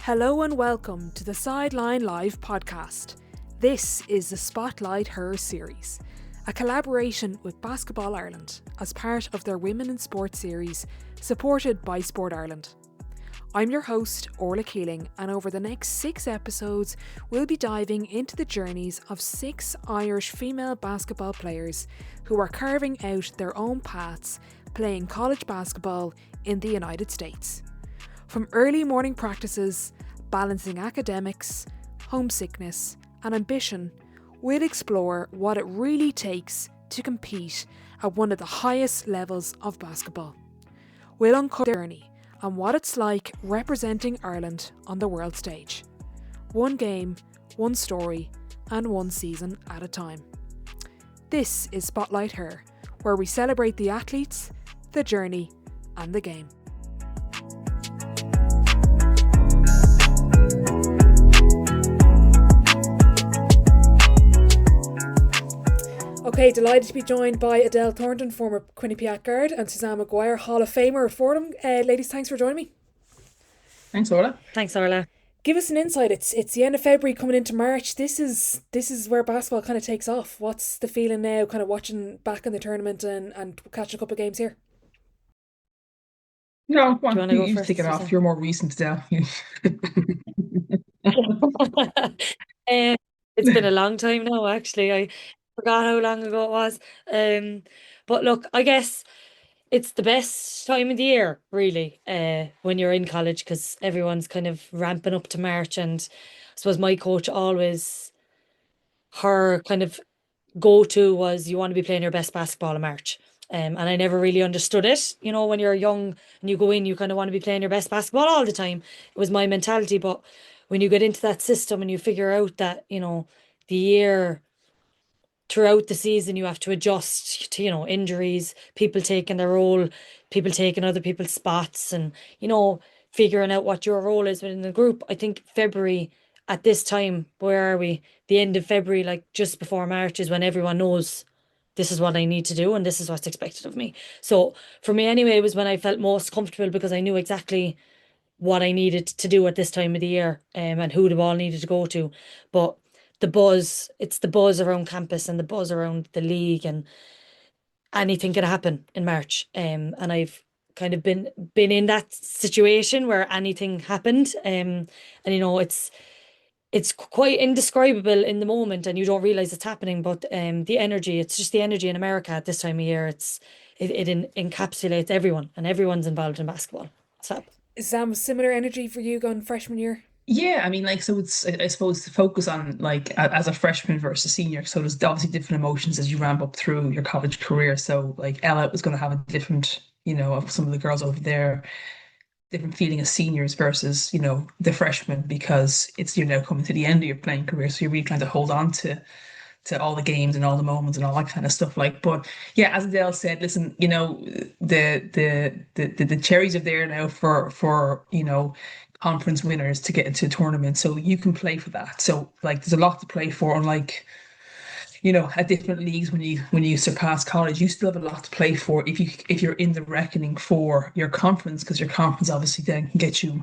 Hello and welcome to the Sideline Live podcast. This is the SpotlightHer series, a collaboration with Basketball Ireland as part of their Women in Sport series supported by Sport Ireland. I'm your host, Orla Keeling, and over the next 6 episodes, we'll be diving into the journeys of 6 Irish female basketball players who are carving out their own paths playing college basketball in the United States. From early morning practices, balancing academics, homesickness, and ambition, we'll explore what it really takes to compete at one of the highest levels of basketball. We'll uncover their journey and what it's like representing Ireland on the world stage. One game, one story, and one season at a time. This is SpotlightHer, where we celebrate the athletes, the journey, and the game. Okay, delighted to be joined by Edel Thornton, former Quinnipiac guard, and Suzanne Maguire, Hall of Famer at Fordham. Ladies, thanks for joining me. Thanks, Orla. Thanks, Orla. Give us an insight. It's the end of February coming into March. This is where basketball kind of takes off. What's the feeling now, kind of watching back in the tournament and catching a couple of games here? No, Do you want to go first, take it off. You're more recent, Del. It's been a long time now, actually. I forgot how long ago it was. But look, I guess it's the best time of the year, really, when you're in college, because everyone's kind of ramping up to March. And I suppose my coach always, her kind of go-to was you want to be playing your best basketball in March. And I never really understood it. You know, when you're young and you go in, you kind of want to be playing your best basketball all the time. It was my mentality. But when you get into that system and you figure out that, you know, the year throughout the season, you have to adjust to, you know, injuries, people taking their role, people taking other people's spots, and, you know, figuring out what your role is within the group. I think February at this time, where are we? The end of February, like just before March, is when everyone knows this is what I need to do and this is what's expected of me. So for me anyway, it was when I felt most comfortable because I knew exactly what I needed to do at this time of the year, and who the ball needed to go to. But it's the buzz around campus and the buzz around the league, and anything can happen in March. And I've kind of been in that situation where anything happened. And you know, it's quite indescribable in the moment and you don't realize it's happening, but the energy, it's just the energy in America at this time of year. It encapsulates everyone, and everyone's involved in basketball. So Is Sam similar energy for you going freshman year? Yeah, I mean, like, so it's, I suppose, to focus on, like, as a freshman versus senior. So there's obviously different emotions as you ramp up through your college career. So, like, Ella was going to have a different, you know, of some of the girls over there, different feeling as seniors versus, you know, the freshmen, because it's, you're now coming to the end of your playing career. So you're really trying to hold on to all the games and all the moments and all that kind of stuff. Like, but yeah, as Adele said, listen, you know, the cherries are there now for you know, conference winners to get into a tournament, so you can play for that. So like, there's a lot to play for. Unlike, you know, at different leagues, when you surpass college, you still have a lot to play for if you're in the reckoning for your conference, because your conference obviously then can get you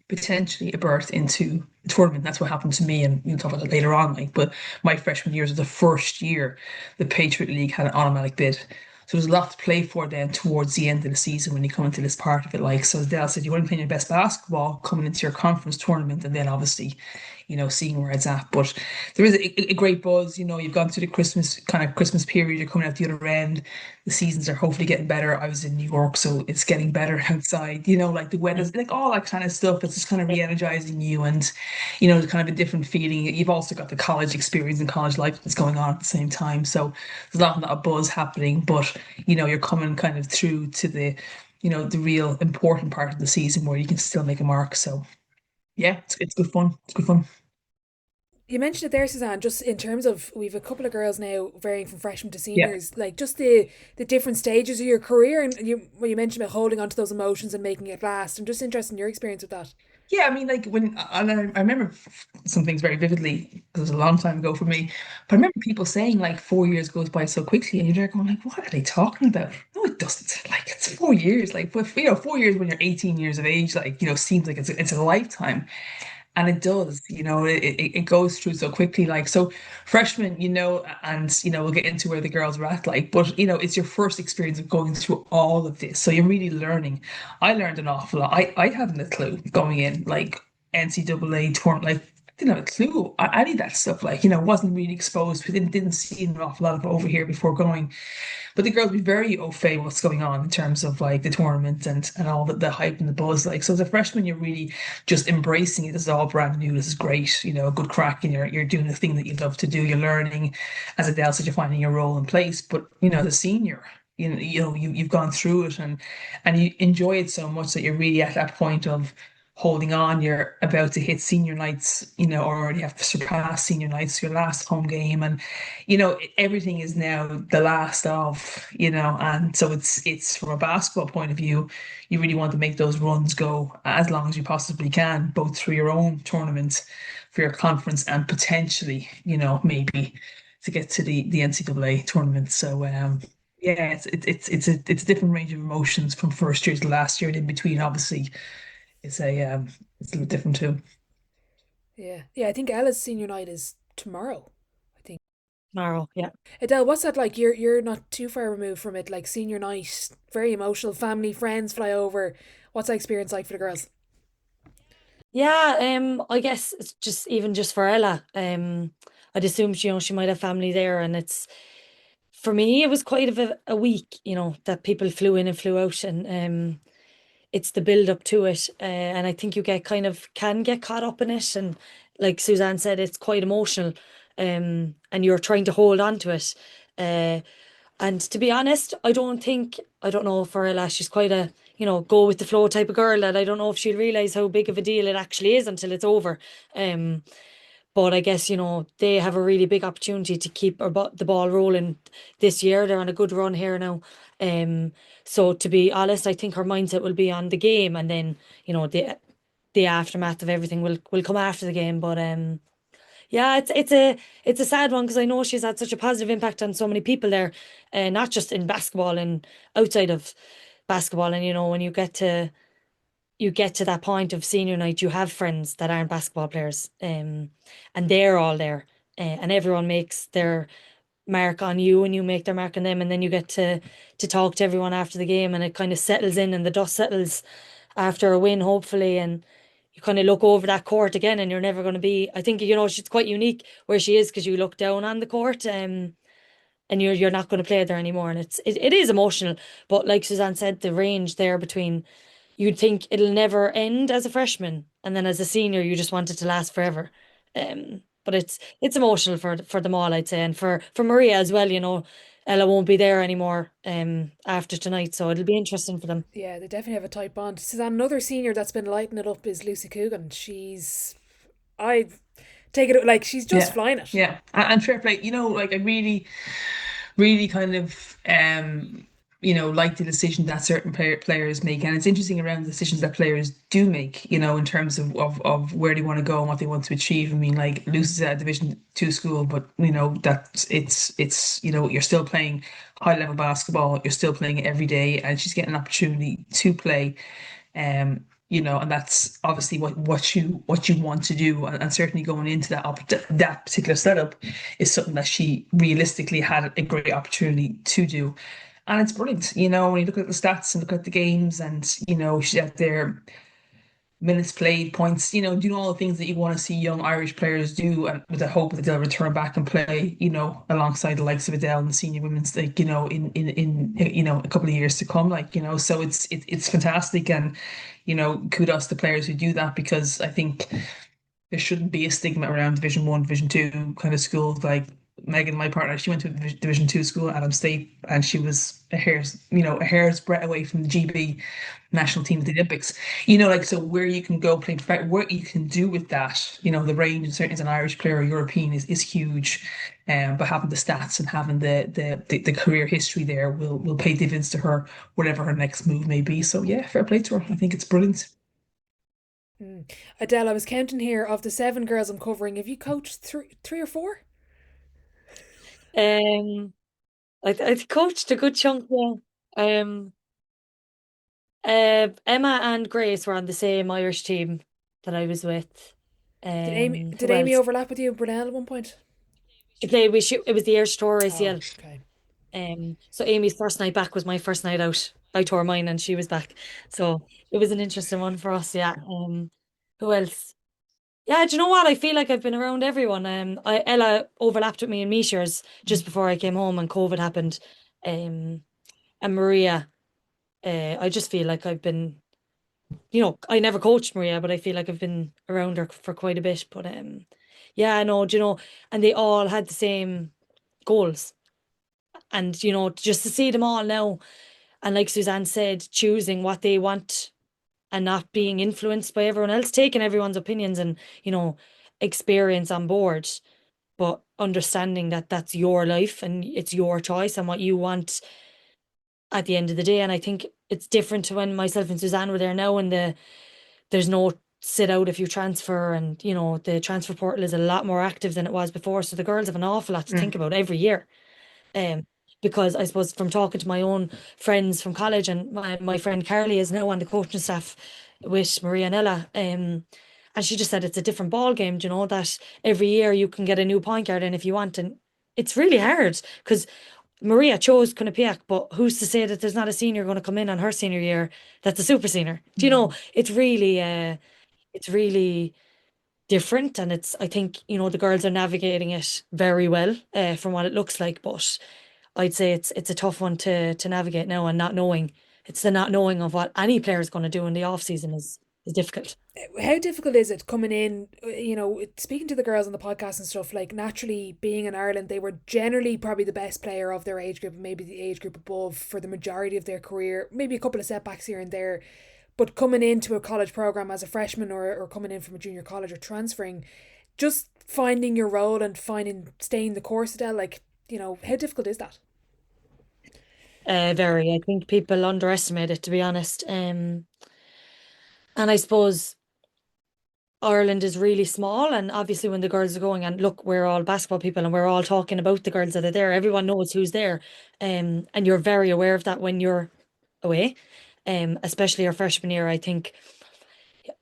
potentially a berth into the tournament. That's what happened to me, and we'll talk about that later on. Like, but my freshman year was the first year the Patriot League had an automatic bid. So there's a lot to play for then towards the end of the season when you come into this part of it. Like, so as Dale said, you want to play your best basketball coming into your conference tournament, and then obviously, you know, seeing where it's at. But there is a great buzz. You know, you've gone through the Christmas period. You're coming out the other end. The seasons are hopefully getting better. I was in New York, so it's getting better outside. You know, like the weather's, like all that kind of stuff. It's just kind of re-energizing you, and you know, it's kind of a different feeling. You've also got the college experience and college life that's going on at the same time. So there's a lot of buzz happening, but you know, you're coming kind of through to the, you know, the real important part of the season where you can still make a mark. So yeah, it's good fun. It's good fun. You mentioned it there, Suzanne, just in terms of, we've a couple of girls now varying from freshmen to Yeah. seniors, like just the different stages of your career, and when you mentioned about holding on to those emotions and making it last. I'm just interested in your experience with that. Yeah, I mean, like I remember some things very vividly. It was a long time ago for me, but I remember people saying like 4 years goes by so quickly, and you're there going like, what are they talking about? No, it doesn't. Like it's 4 years. Like, but 4 years when you're 18 years of age, like seems like it's a lifetime. And it does, it goes through so quickly. Like, so freshmen, and, we'll get into where the girls are at, like, but, it's your first experience of going through all of this. So you're really learning. I learned an awful lot. I hadn't a clue going in, like, NCAA tournament, like, I didn't have a clue. Any of that stuff, like, wasn't really exposed. We didn't see an awful lot of it over here before going. But the girls be very au fait what's going on in terms of like the tournament and all the hype and the buzz. Like so as a freshman, you're really just embracing it. This is all brand new. This is great, good crack, and you're doing the thing that you love to do. You're learning as Adele said, you're finding your role in place. But as a senior, you've gone through it and you enjoy it so much that you're really at that point of holding on. You're about to hit senior nights, or already have surpassed senior nights, your last home game, and everything is now the last of, and so it's from a basketball point of view, you really want to make those runs go as long as you possibly can, both through your own tournament, for your conference, and potentially, maybe to get to the NCAA tournament. So yeah, it's a different range of emotions from first year to last year, and in between, obviously, it's a little different too. Yeah, yeah. I think Ella's senior night is tomorrow. I think. Tomorrow, yeah. Adele, what's that like? You're not too far removed from it. Like senior night, very emotional. Family, friends fly over. What's that experience like for the girls? Yeah, I guess it's just for Ella. I'd assume she might have family there, and it's for me it was quite of a week, that people flew in and flew out, and it's the build up to it, and I think you get kind of can get caught up in it, and like Suzanne said, it's quite emotional, and you're trying to hold on to it, uh, and to be honest, I don't know for Ella, she's quite a go with the flow type of girl that I don't know if she'll realize how big of a deal it actually is until it's over, um. But I guess, they have a really big opportunity to keep the ball rolling this year. They're on a good run here now. Um, so to be honest, I think her mindset will be on the game, and then, the aftermath of everything will come after the game. But yeah, it's a sad one because I know she's had such a positive impact on so many people there, not just in basketball and outside of basketball. And when you get to that point of senior night, you have friends that aren't basketball players, and they're all there, and everyone makes their mark on you, and you make their mark on them, and then you get to talk to everyone after the game, and it kind of settles in, and the dust settles after a win, hopefully, and you kind of look over that court again, and you're never going to be. I think she's quite unique where she is because you look down on the court, and you're not going to play there anymore, and it is emotional, but like Suzanne said, the range there between you'd think it'll never end as a freshman, and then as a senior, you just want it to last forever. But it's emotional for them all, I'd say, and for Maria as well. Ella won't be there anymore after tonight, so it'll be interesting for them. Yeah, they definitely have a tight bond. Suzanne, another senior that's been lighting it up is Lucy Coogan. I take it like she's just Yeah, flying it. yeah, and fair play. Like I really, really kind of like the decision that certain players make, and it's interesting around the decisions that players do make. In terms of where they want to go and what they want to achieve. I mean, like Lucy's at a Division 2 school, but that it's you're still playing high level basketball. You're still playing it every day, and she's getting an opportunity to play. And that's obviously what you want to do, and certainly going into that particular setup is something that she realistically had a great opportunity to do, and it's brilliant. When you look at the stats and look at the games, and she's out there minutes played, points, doing all the things that you want to see young Irish players do, and with the hope that they'll return back and play, alongside the likes of Adele and the senior women's, like, in a couple of years to come, like, so it's fantastic, and kudos to players who do that, because I think there shouldn't be a stigma around Division 1, Division 2 kind of schools. Like Megan, my partner, she went to a Division 2 school at Adam State, and she was a hair's breadth away from the GB national team at the Olympics. Like, so where you can go play, what you can do with that, the range, and certainly as an Irish player or European, is huge. But having the stats and having the career history there will pay dividends to her, whatever her next move may be. So yeah, fair play to her. I think it's brilliant. Adele, I was counting here of the 7 girls I'm covering. Have you coached three or four? Um, I coached a good chunk, yeah. Um, Emma and Grace were on the same Irish team that I was with. Did Who Amy else? overlap with you and Brunel at one point? She played. It was the year she tore her Oh, ACL. okay. So Amy's first night back was my first night out. I tore mine and she was back. So it was an interesting one for us, yeah. Who else? Yeah, do you know what? I feel like I've been around everyone. Ella overlapped with me in Meishers just before I came home and COVID happened. And Maria, I just feel like I've been, I never coached Maria, but I feel like I've been around her for quite a bit. But yeah, no, do and they all had the same goals. And, just to see them all now, and like Suzanne said, choosing what they want and not being influenced by everyone else, taking everyone's opinions and, experience on board, but understanding that that's your life and it's your choice and what you want at the end of the day. And I think it's different to when myself and Suzanne were there now, and there's no sit out if you transfer, and the transfer portal is a lot more active than it was before. So the girls have an awful lot to think Mm. about every year. Um, because I suppose from talking to my own friends from college, and my friend Carly is now on the coaching staff with Maria and Ella, and she just said it's a different ball game, that every year you can get a new point guard in if you want, and it's really hard because Maria chose Quinnipiac, but who's to say that there's not a senior going to come in on her senior year that's a super senior? It's really different, and I think the girls are navigating it very well, from what it looks like, but I'd say it's a tough one to navigate now, and not knowing. It's the not knowing of what any player is going to do in the off season is difficult. How difficult is it coming in? Speaking to the girls on the podcast and stuff, like naturally being in Ireland, they were generally probably the best player of their age group, maybe the age group above for the majority of their career, maybe a couple of setbacks here and there. But coming into a college program as a freshman, or coming in from a junior college or transferring, just finding your role and staying the course, Adele, like, how difficult is that? Very. I think people underestimate it, to be honest. And I suppose Ireland is really small, and obviously when the girls are going, and look, we're all basketball people and we're all talking about the girls that are there. Everyone knows who's there, and you're very aware of that when you're away. Especially your freshman year, I think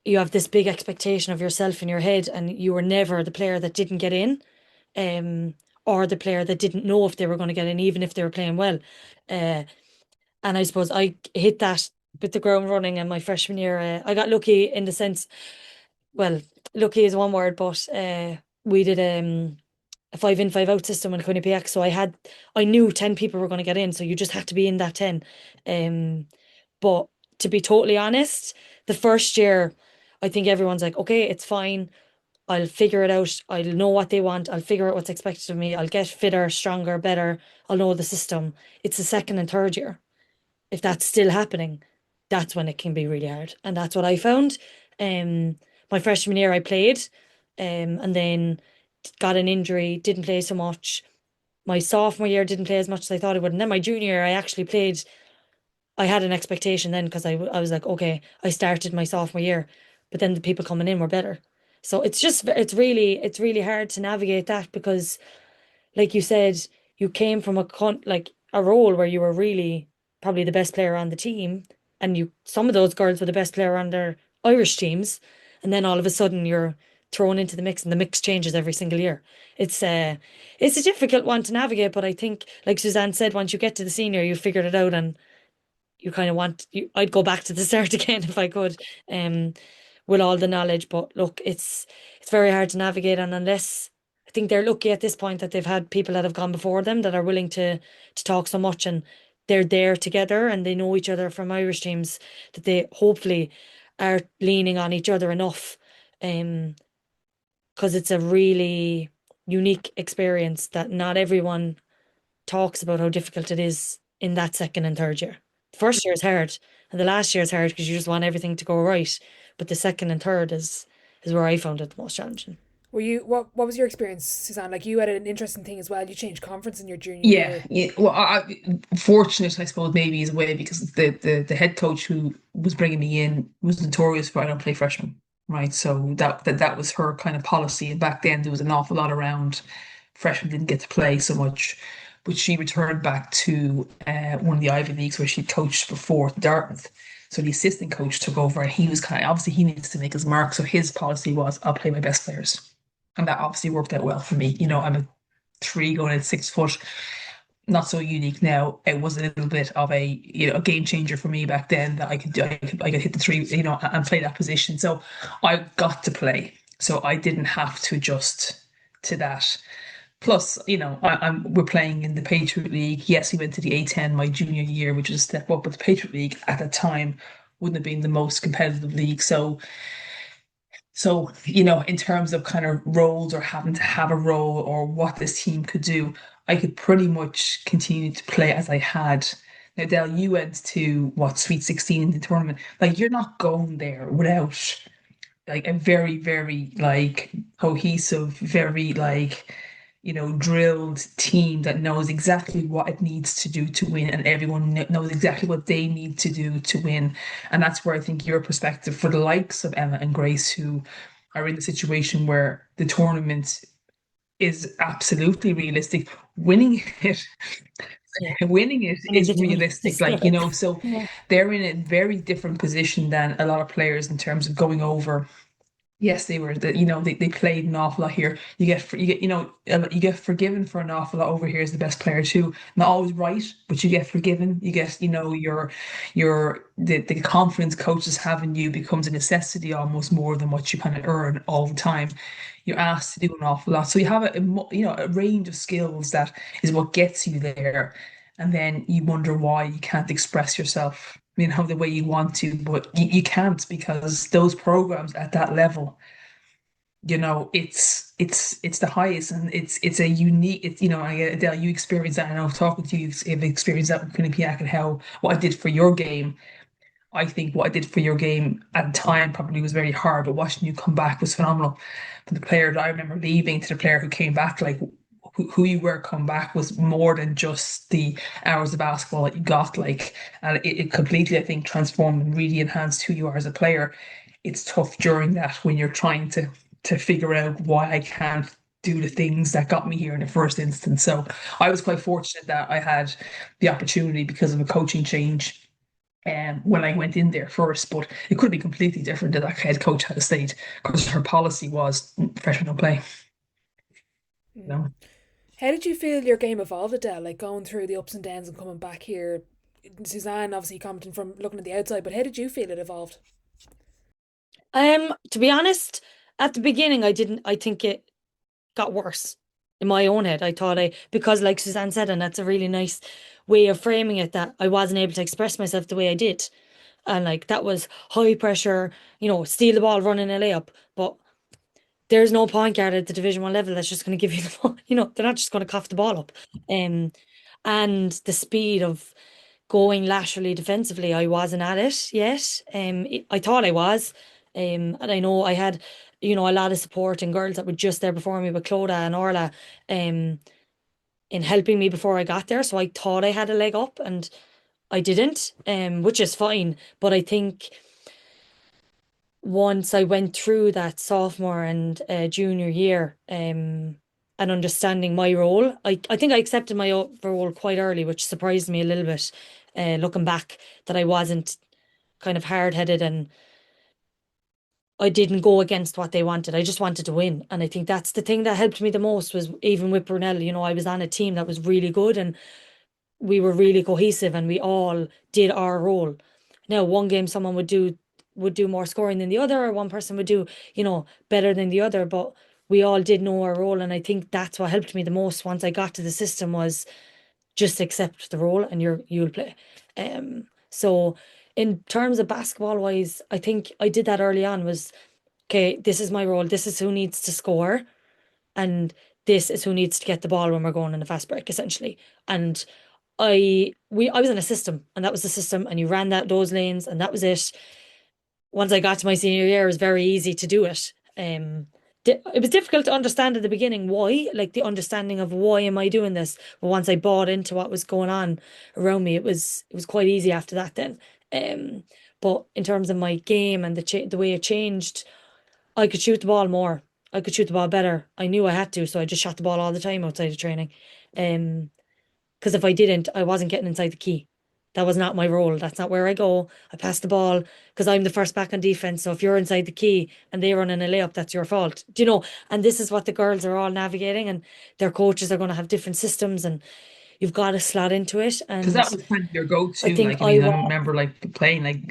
you have this big expectation of yourself in your head, and you were never the player that didn't get in, um, or the player that didn't know if they were going to get in, even if they were playing well. Uh, and I suppose I hit that with the ground running in my freshman year. I got lucky in the sense, well, lucky is one word, but we did a 5 in 5 out system in Quinnipiac, so I knew 10 people were going to get in, so you just had to be in that 10. Um, but to be totally honest, the first year, I think everyone's like, okay, it's fine. I'll figure it out. I'll know what they want. I'll figure out what's expected of me. I'll get fitter, stronger, better. I'll know the system. It's the second and third year. If that's still happening, that's when it can be really hard. And that's what I found. Um, my freshman year I played, and then got an injury, didn't play so much. My sophomore year didn't play as much as I thought I would. And then my junior year I actually played. I had an expectation then because I was like, okay, I started my sophomore year, but then the people coming in were better. So it's really hard to navigate that because, like you said, you came from like a role where you were really probably the best player on the team, and some of those girls were the best player on their Irish teams, and then all of a sudden you're thrown into the mix, and the mix changes every single year. It's uh it's a difficult one to navigate, but I think, like Suzanne said, once you get to the senior, you figured it out, and you kind of I'd go back to the start again if I could, um, with all the knowledge. But look, it's very hard to navigate, and unless I think they're lucky at this point that they've had people that have gone before them that are willing to talk so much, and they're there together and they know each other from Irish teams, that they hopefully are leaning on each other enough, um, because it's a really unique experience that not everyone talks about how difficult it is in that second and third year. The first year is hard, and the last year is hard because you just want everything to go right. But the second and third is where I found it the most challenging. What was your experience, Suzanne? Like, you had an interesting thing as well. You changed conference in your junior Yeah, year. yeah. Well, fortunate, I suppose, maybe is a way because the head coach who was bringing me in was notorious for I don't play freshmen. right? So that was her kind of policy. And back then there was an awful lot around freshmen didn't get to play so much. But she returned back to one of the Ivy Leagues where she'd coached before, Dartmouth. So the assistant coach took over, and he was kind of obviously he needs to make his mark. So his policy was, I'll play my best players, and that obviously worked out well for me. I'm a three going at 6 foot, not so unique now. It was a little bit of a game changer for me back then that I could hit the three, and play that position. So I got to play, so I didn't have to adjust to that. Plus, we're playing in the Patriot League. Yes, we went to the A10 my junior year, which was a step up, but the Patriot League at the time wouldn't have been the most competitive league. So, in terms of kind of roles or having to have a role or what this team could do, I could pretty much continue to play as I had. Now, Del, you went to what, Sweet 16 in the tournament. Like, you're not going there without like a very, very like cohesive, very like drilled team that knows exactly what it needs to do to win, and everyone knows exactly what they need to do to win. And that's where I think your perspective for the likes of Emma and Grace, who are in the situation where the tournament is absolutely realistic, winning it. Yeah. Winning it I need is to do realistic, this. so Yeah. they're in a very different position than a lot of players in terms of going over. Yes, they were they played an awful lot here. You get forgiven for an awful lot over here as the best player too. Not always right, but you get forgiven. You get the confidence coaches have in you becomes a necessity almost more than what you kind of earn all the time. You're asked to do an awful lot, so you have a range of skills that is what gets you there, and then you wonder why you can't express yourself, the way you want to, but you can't because those programs at that level, it's the highest, and it's a unique, Adele, you experience that. I know talking to you, you've experienced that with Quinnipiac and how what I did for your game. I think what I did for your game at the time probably was very hard, but watching you come back was phenomenal. From the player that I remember leaving to the player who came back, like who you were come back was more than just the hours of basketball that you got, like, and it completely, I think, transformed and really enhanced who you are as a player. It's tough during that when you're trying to figure out why I can't do the things that got me here in the first instance. So I was quite fortunate that I had the opportunity because of a coaching change when I went in there first, but it could be completely different if that head coach had stayed because her policy was freshmen don't play. You know? How did you feel your game evolved, Adele? Like going through the ups and downs and coming back here. Suzanne obviously commenting from looking at the outside, but how did you feel it evolved? To be honest, at the beginning, I think it got worse in my own head. I thought because like Suzanne said, and that's a really nice way of framing it, that I wasn't able to express myself the way I did. And like that was high pressure, steal the ball, run in a layup. But there's no point guard at the Division One level that's just going to give you the ball. They're not just going to cough the ball up. Um, and the speed of going laterally defensively, I wasn't at it yet. I thought I was. And I know I had, a lot of support and girls that were just there before me with Clodagh and Orla, in helping me before I got there. So I thought I had a leg up and I didn't, which is fine. But I think once I went through that sophomore and junior year, and understanding my role, I think I accepted my role quite early, which surprised me a little bit, looking back, that I wasn't kind of hard-headed and I didn't go against what they wanted. I just wanted to win. And I think that's the thing that helped me the most was even with Brunel, I was on a team that was really good and we were really cohesive and we all did our role. Now, one game someone would do more scoring than the other, or one person would do, better than the other, but we all did know our role. And I think that's what helped me the most once I got to the system was just accept the role and you'll play. So in terms of basketball wise, I think I did that early on was, okay, this is my role, this is who needs to score, and this is who needs to get the ball when we're going in a fast break, essentially. And I was in a system, and that was the system, and you ran those lanes, and that was it. Once I got to my senior year, it was very easy to do it. It was difficult to understand at the beginning why, like the understanding of why am I doing this. But once I bought into what was going on around me, it was quite easy after that then. But in terms of my game and the way it changed, I could shoot the ball more. I could shoot the ball better. I knew I had to, so I just shot the ball all the time outside of training. Um, because if I didn't, I wasn't getting inside the key. That was not my role. That's not where I go. I pass the ball because I'm the first back on defense. So if you're inside the key and they run in a layup, that's your fault. Do you know? And this is what the girls are all navigating, and their coaches are going to have different systems, and you've got to slot into it. Because And that was kind of your I go-to. think Like, I I mean, I was, remember like playing like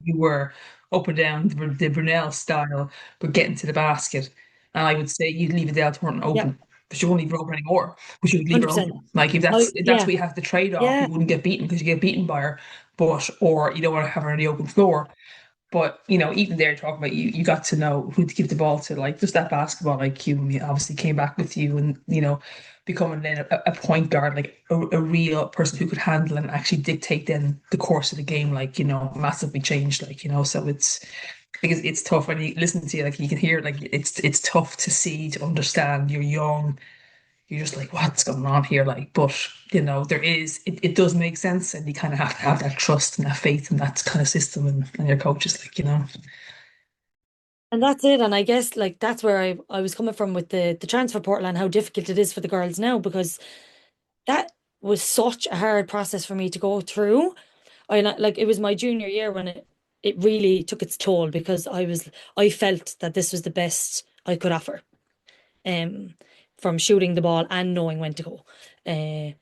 you were up and down the Brunel style, but getting to the basket. And I would say you'd leave Edel Thornton yeah, open, but you won't leave her open anymore. But you would leave her 100%. open. Like if that's Yeah, what you have to trade off, yeah. you wouldn't get beaten because you get beaten by her, but or you don't want to have her on the open floor. But even there, talking about you got to know who to give the ball to, like just that basketball IQ. And obviously came back with you, and becoming then a point guard, like a real person who could handle and actually dictate then the course of the game, like massively changed, like So it's tough when you listen to you, like you can hear, like it's tough to see, to understand. You're young, you're just like, what's going on here? Like, but it does make sense, and you kind of have to have that trust and that faith in that kind of system, and your coaches, like. And that's it. And I guess like that's where I was coming from with the transfer portal and how difficult it is for the girls now, because that was such a hard process for me to go through. Like it was my junior year when it really took its toll, because I felt that this was the best I could offer. Um from shooting the ball and knowing when to go. And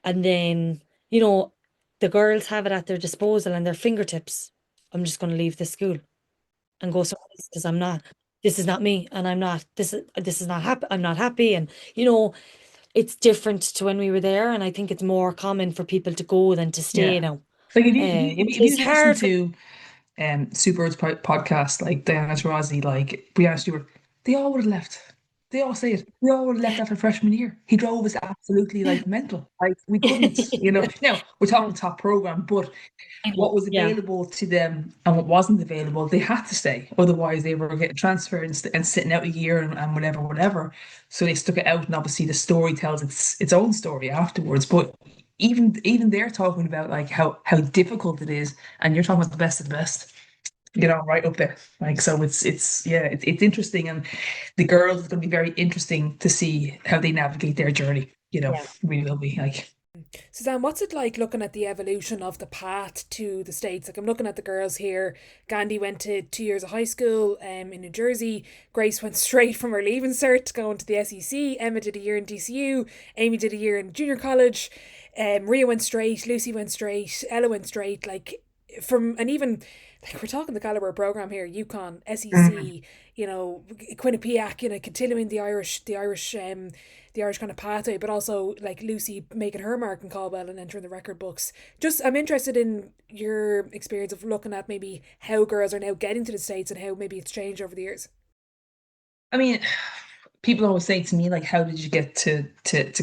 then, you know, the girls have it at their disposal and their fingertips. I'm just gonna leave this school and go somewhere else because this is not me, and this is not happy. I'm not happy. And it's different to when we were there, and I think it's more common for people to go than to stay Yeah. now, Like if which you is listen hard for. to Super's podcast, like Diana Taurasi, like Brianna Stewart, they all would have left. They all say it. We all would have left Yeah, after freshman year. He drove us absolutely like mental. Like we couldn't. Now we're talking top program, but I know. what was Yeah, available to them and what wasn't available, they had to stay. Otherwise, they were getting transferred and sitting out a year and whatever. So they stuck it out, and obviously the story tells its own story afterwards. But even they're talking about like how difficult it is, and you're talking about the best of the best. Right up there. Like so, it's interesting, and the girls, it's going to be very interesting to see how they navigate their journey. yeah. Really will be like. Suzanne, what's it like looking at the evolution of the path to the States? Like, I'm looking at the girls here. Gandhi went to 2 years of high school in New Jersey. Grace went straight from her leaving cert going to the SEC. Emma did a year in DCU. Amy did a year in junior college. Maria went straight. Lucy went straight. Ella went straight. Like, and even like we're talking the caliber program here, UConn, Mm. SEC, Quinnipiac, continuing the Irish kind of pathway, but also like Lucy making her mark in Caldwell and entering the record books. Just I'm interested in your experience of looking at maybe how girls are now getting to the States and how maybe it's changed over the years. I mean, people always say to me like, "How did you get to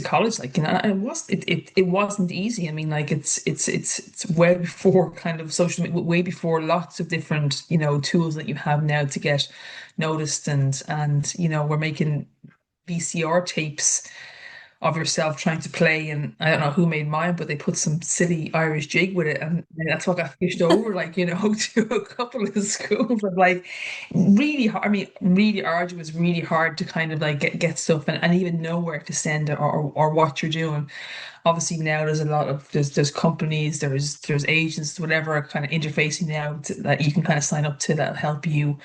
college?" Like, it wasn't easy. I mean, like it's way before kind of social media, way before lots of different tools that you have now to get noticed, and we're making VCR tapes of yourself trying to play, and I don't know who made mine, but they put some silly Irish jig with it, and that's what got fished over, like to a couple of schools. Of like really hard. I mean, really arduous, really hard to kind of like get stuff, and even know where to send it, or what you're doing. Obviously now there's a lot of there's companies, there's agents, whatever kind of interfacing now that you can kind of sign up to, that help you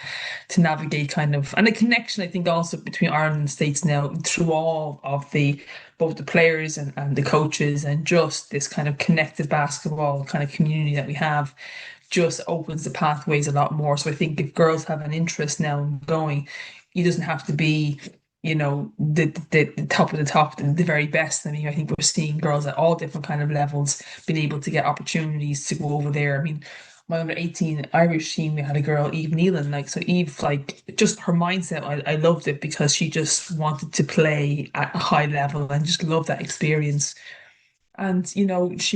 to navigate kind of, and the connection I think also between Ireland and the States now, through all of the both the players and the coaches, and just this kind of connected basketball kind of community that we have, just opens the pathways a lot more. So I think if girls have an interest now in going, it doesn't have to be the top of the top, the very best. I mean, I think we're seeing girls at all different kind of levels being able to get opportunities to go over there. I mean, my under 18 Irish team, we had a girl, Eve Nealon, like, so Eve, like, just her mindset, I loved it, because she just wanted to play at a high level and just loved that experience. And, she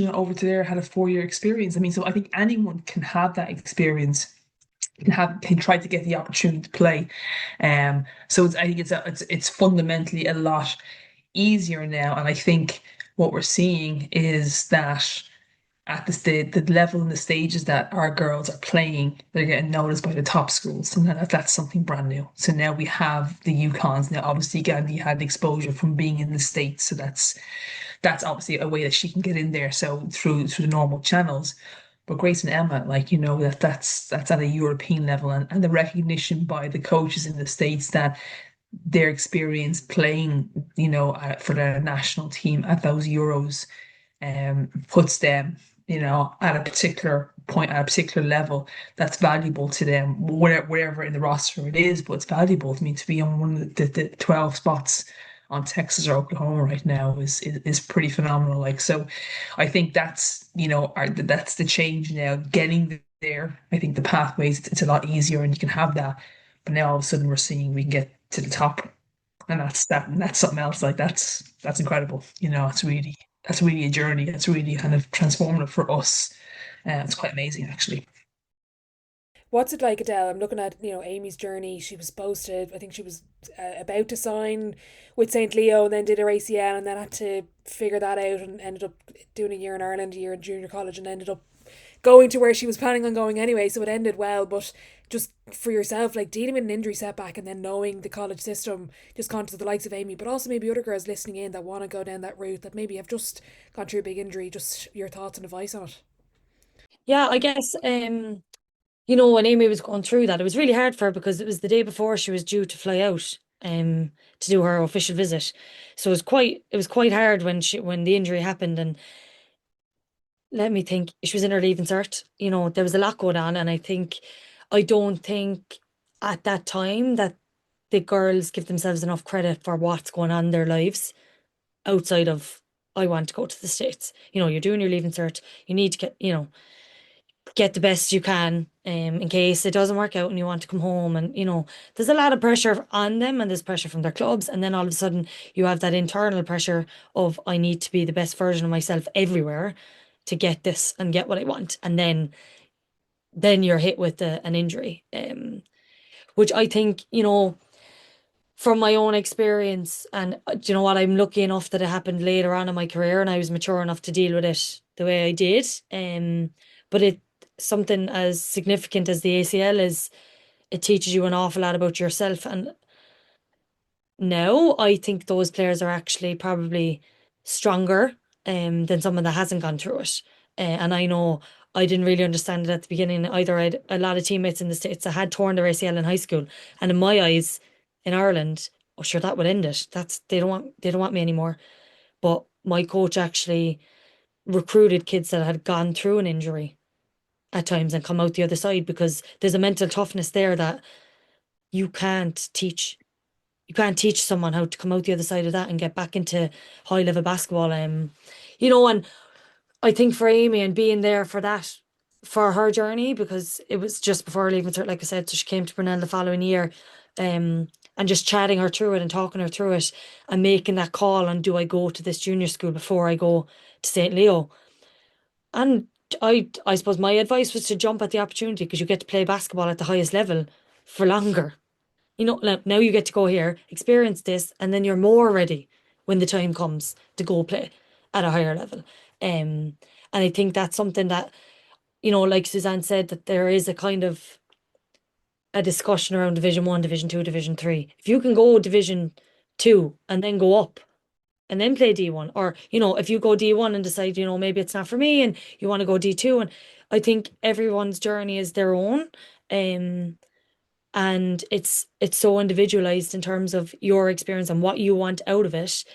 went over to there, had a 4 year experience. I mean, so I think anyone can have that experience, can try to get the opportunity to play. So I think it's fundamentally a lot easier now. And I think what we're seeing is that at the level and the stages that our girls are playing, they're getting noticed by the top schools, and that's something brand new. So now we have the UConns. Now, obviously, Gandhi had exposure from being in the States, so that's obviously a way that she can get in there. So through the normal channels. But Grace and Emma, like, that's at a European level, and the recognition by the coaches in the States that their experience playing, for their national team at those Euros, puts them, at a particular point, at a particular level that's valuable to them, wherever in the roster it is, but it's valuable. I mean, to be on one of the 12 spots on Texas or Oklahoma right now is pretty phenomenal. Like, so I think that's, that's the change now, getting there. I think the pathways, it's a lot easier and you can have that. But now all of a sudden we're seeing we can get to the top, and that's something else. Like, that's incredible. That's really a journey. It's really kind of transformative for us. It's quite amazing, actually. What's it like, Adele? I'm looking at, Amy's journey. She was supposed to, I think she was about to sign with St. Leo, and then did her ACL, and then had to figure that out, and ended up doing a year in Ireland, a year in junior college, and ended up going to where she was planning on going anyway. So it ended well. But just for yourself, like dealing with an injury setback and then knowing the college system, just gone to the likes of Amy, but also maybe other girls listening in that want to go down that route, that maybe have just gone through a big injury, just your thoughts and advice on it. Yeah, I guess when Amy was going through that, it was really hard for her because it was the day before she was due to fly out to do her official visit. So it was quite hard when the injury happened. And let me think, she was in her leaving cert. There was a lot going on, and I don't think at that time that the girls give themselves enough credit for what's going on in their lives outside of, I want to go to the States. You're doing your leaving cert. You need to get the best you can, in case it doesn't work out and you want to come home. And there's a lot of pressure on them, and there's pressure from their clubs, and then all of a sudden you have that internal pressure of, I need to be the best version of myself everywhere to get this and get what I want. And then you're hit with an injury, which I think, from my own experience, and do you know what, I'm lucky enough that it happened later on in my career and I was mature enough to deal with it the way I did. But it something as significant as the ACL is, it teaches you an awful lot about yourself. And now I think those players are actually probably stronger than someone that hasn't gone through it. And I know I didn't really understand it at the beginning either. I had a lot of teammates in the States that had torn their ACL in high school, and in my eyes, in Ireland, oh sure, that would end it. They don't want me anymore. But my coach actually recruited kids that had gone through an injury at times and come out the other side, because there's a mental toughness there that you can't teach. You can't teach someone how to come out the other side of that and get back into high level basketball. And I think for Amy and being there for that, for her journey, because it was just before leaving cert, like I said, so she came to Brunel the following year, and just chatting her through it and talking her through it and making that call on, do I go to this junior school before I go to St. Leo? And I suppose my advice was to jump at the opportunity, because you get to play basketball at the highest level for longer. Now you get to go here, experience this, and then you're more ready when the time comes to go play at a higher level. And I think that's something that, like Suzanne said, that there is a kind of a discussion around Division 1, Division 2, Division 3. If you can go Division 2 and then go up and then play D1, or, if you go D1 and decide, maybe it's not for me and you want to go D2, and I think everyone's journey is their own. And it's so individualized in terms of your experience and what you want out of it,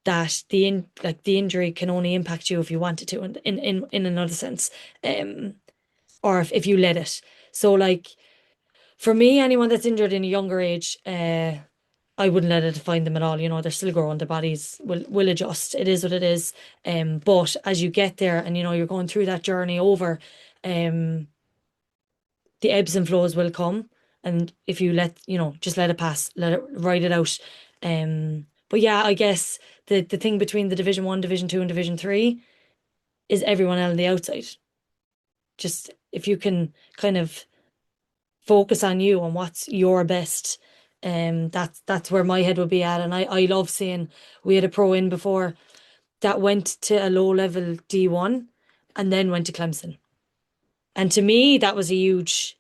that the injury can only impact you if you want it to, in another sense, or if you let it. So, like, for me, anyone that's injured in a younger age, I wouldn't let it define them at all. They're still growing, their bodies will adjust. It is what it is. But as you get there and you're going through that journey over, the ebbs and flows will come. And if you just let it pass, let it ride it out. But yeah, I guess the thing between the Division 1, Division 2, and Division 3 is everyone else on the outside. Just if you can kind of focus on you and what's your best, that's where my head would be at. And I love seeing, we had a pro in before that went to a low level D1, and then went to Clemson. And to me, that was a huge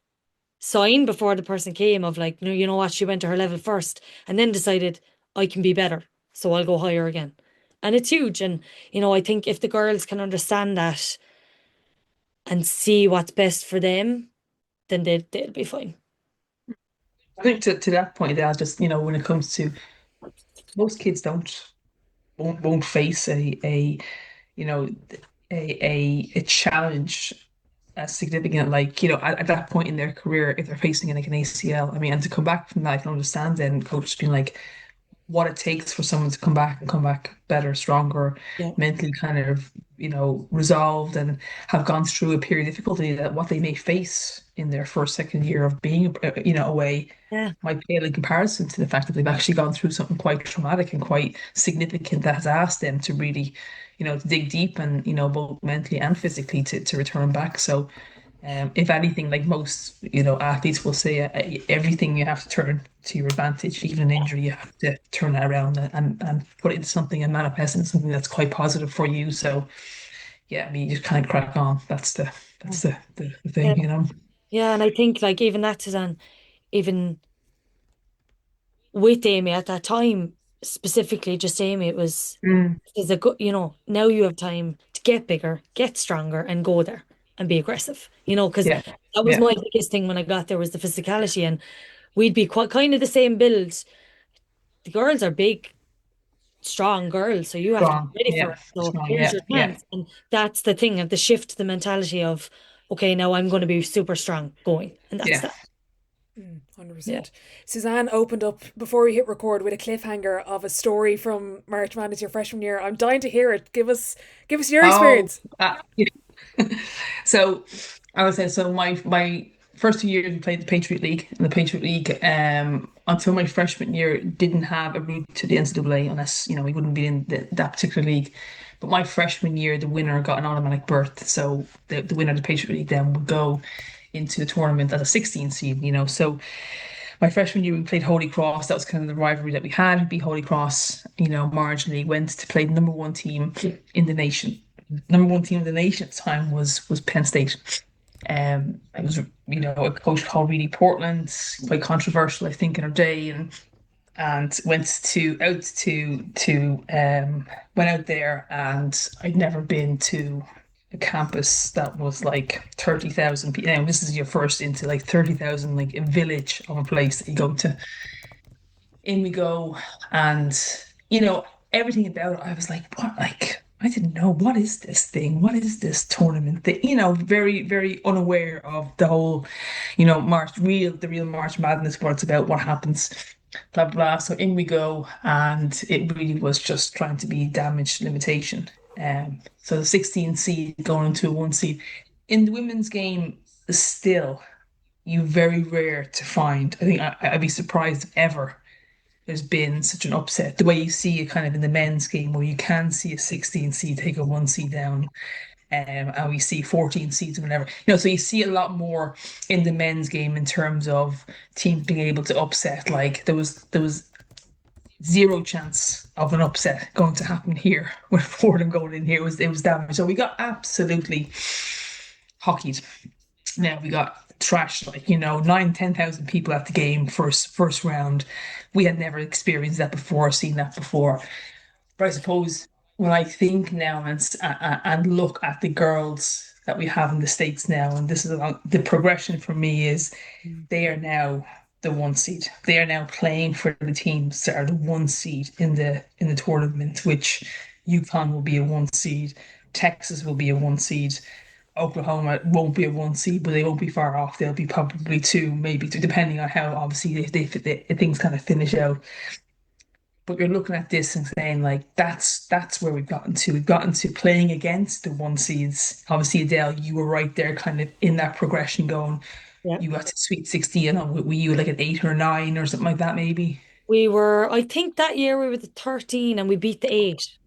sign before the person came of like, no, you know what, she went to her level first and then decided I can be better, so I'll go higher again. And it's huge. And, I think if the girls can understand that and see what's best for them, then they'll be fine. I think to that point, I'll just, when it comes to most kids won't face you know, a challenge as significant, like, at that point in their career, if they're facing like an ACL. I mean, and to come back from that, I can understand then coach being like, what it takes for someone to come back and come back better, stronger, Yeah. mentally kind of, resolved and have gone through a period of difficulty that what they may face in their first, second year of being, away Yeah. might pale in comparison to the fact that they've actually gone through something quite traumatic and quite significant that has asked them to really, to dig deep and, both mentally and physically to return back. So, if anything, like most, athletes will say, everything you have to turn to your advantage, even an injury, you have to turn that around and put it into something and manifest into something that's quite positive for you. So, yeah, I mean, you just kind of crack on. That's the Yeah. thing, Yeah. And I think like even that, Suzanne, even with Amy at that time, specifically just Amy, it was Mm, is a good, now you have time to get bigger, get stronger, and go there and be aggressive, because yeah, that was yeah, my biggest thing when I got there was the physicality, and we'd be quite kind of the same build. The girls are big, strong girls, so you have to be strong, ready for yeah, it. So strong, here's yeah, your yeah, chance, and that's the thing of the shift, the mentality of, okay, now I'm going to be super strong going, and that's yeah. that. Yeah. 100%. Suzanne opened up before we hit record with a cliffhanger of a story from March Madness your freshman year. I'm dying to hear it. Give us your Oh, experience. so I would say so. My first 2 years we played the Patriot League, and the Patriot League, until my freshman year, didn't have a route to the NCAA unless we wouldn't be in that particular league. But my freshman year, the winner got an automatic berth, so the winner of the Patriot League then would go into the tournament as a 16 seed. So my freshman year we played Holy Cross. That was kind of the rivalry that we had. We beat Holy Cross, marginally. Went to play the number one team in the nation. Number one team in the nation at the time was Penn State. It was a coach called Reedy Portland, quite controversial I think in our day, and went out there, and I'd never been to a campus that was like 30,000 people. This is your first into like 30,000, like a village of a place that you go to. In we go, and everything about it, I was like, what? Like, I didn't know, what is this thing? What is this tournament? Very, very unaware of the whole, the real March Madness, what it's about, what happens, blah, blah, blah. So in we go, and it really was just trying to be damage limitation. So the 16 seed going into a one seed. In the women's game, still, you very rare to find. I think I'd be surprised if ever there's been such an upset. The way you see it kind of in the men's game, where you can see a 16 seed take a one seed down, and we see 14 seeds or whatever. So you see a lot more in the men's game in terms of teams being able to upset. Like there was zero chance of an upset going to happen here with Fordham going in here. It was damage. So we got absolutely hockeyed. Now we got trashed, like 9, 10,000 people at the game first round. We had never experienced that before, seen that before. But I suppose when I think now and look at the girls that we have in the States now, and this is the progression for me is they are now the one seed. They are now playing for the teams that are the one seed in the tournament, which UConn will be a one seed, Texas will be a one seed. Oklahoma won't be a one seed, but they won't be far off. They'll be probably two, maybe two, depending on how obviously things kind of finish out. But you're looking at this and saying like that's where we've gotten to. We've gotten to playing against the one seeds. Obviously, Adele, you were right there, kind of in that progression going. Yeah. You got to Sweet 16, and were you like an 8 or 9 or something like that, maybe? I think that year we were the 13 and we beat the 8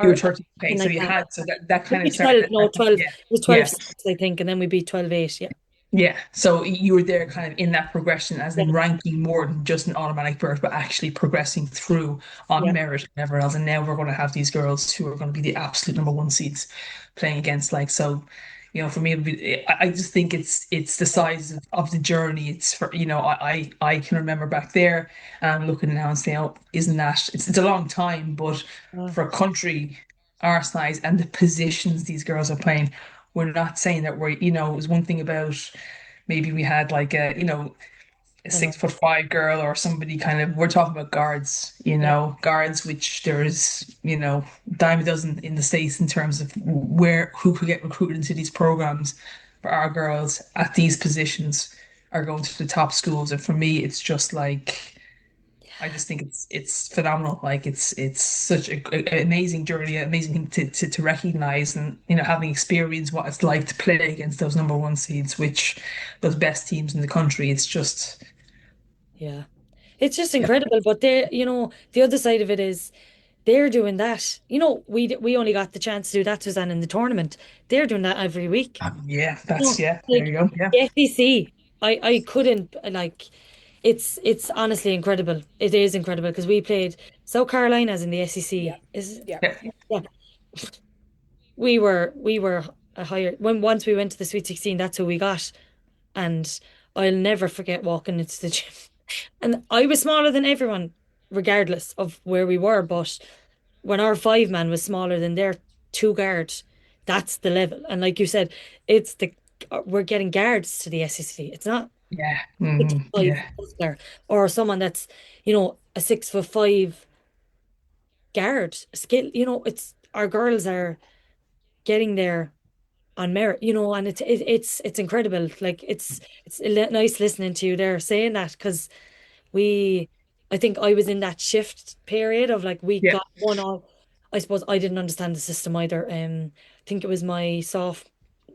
You were or 13. Okay, something so like you that. had so that kind Maybe of started 12, no, 12. It yeah, was yeah. 12-6, I think, and then we beat 12-8. Yeah. Yeah, so you were there kind of in that progression, as Yeah, in ranking more than just an automatic berth, but actually progressing through on yeah, merit and everyone else. And now we're going to have these girls who are going to be the absolute number one seeds playing against like so. For me, I just think it's the size of the journey. It's for I can remember back there and looking now and saying, oh, isn't that it's a long time, but yeah. for a country our size and the positions these girls are playing, we're not saying that it was one thing about maybe we had like a I know. 6'5" girl or somebody kind of, we're talking about guards, Yeah, guards, which there's, dime a dozen in the States in terms of who could get recruited into these programs. But our girls at these positions are going to the top schools. And for me, it's just like, I just think it's phenomenal. Like it's such an amazing journey, an amazing thing to recognize, and having experienced what it's like to play against those number one seeds, which those best teams in the country. It's just yeah. It's just yeah, incredible. But the other side of it is they're doing that. We only got the chance to do that, Suzanne, in the tournament. They're doing that every week. yeah. You That's know, yeah. There like you go. Yeah, the SEC, I couldn't like. It's honestly incredible. It is incredible because we played South Carolina's in the Yeah, SEC. Is yeah. yeah. Yeah, we were a higher when once we went to the Sweet 16. That's who we got, and I'll never forget walking into the gym. And I was smaller than everyone, regardless of where we were. But when our five man was smaller than their two guards, that's the level. And like you said, it's the we're getting guards to the SEC. It's not Yeah. six Hmm. foot five Yeah. player or someone that's a 6'5" guard skill. It's our girls are getting there on merit. And it's incredible. Like it's nice listening to you there saying that because we I think I was in that shift period of like we Yeah. got one all. I suppose I didn't understand the system either. I think it was my soft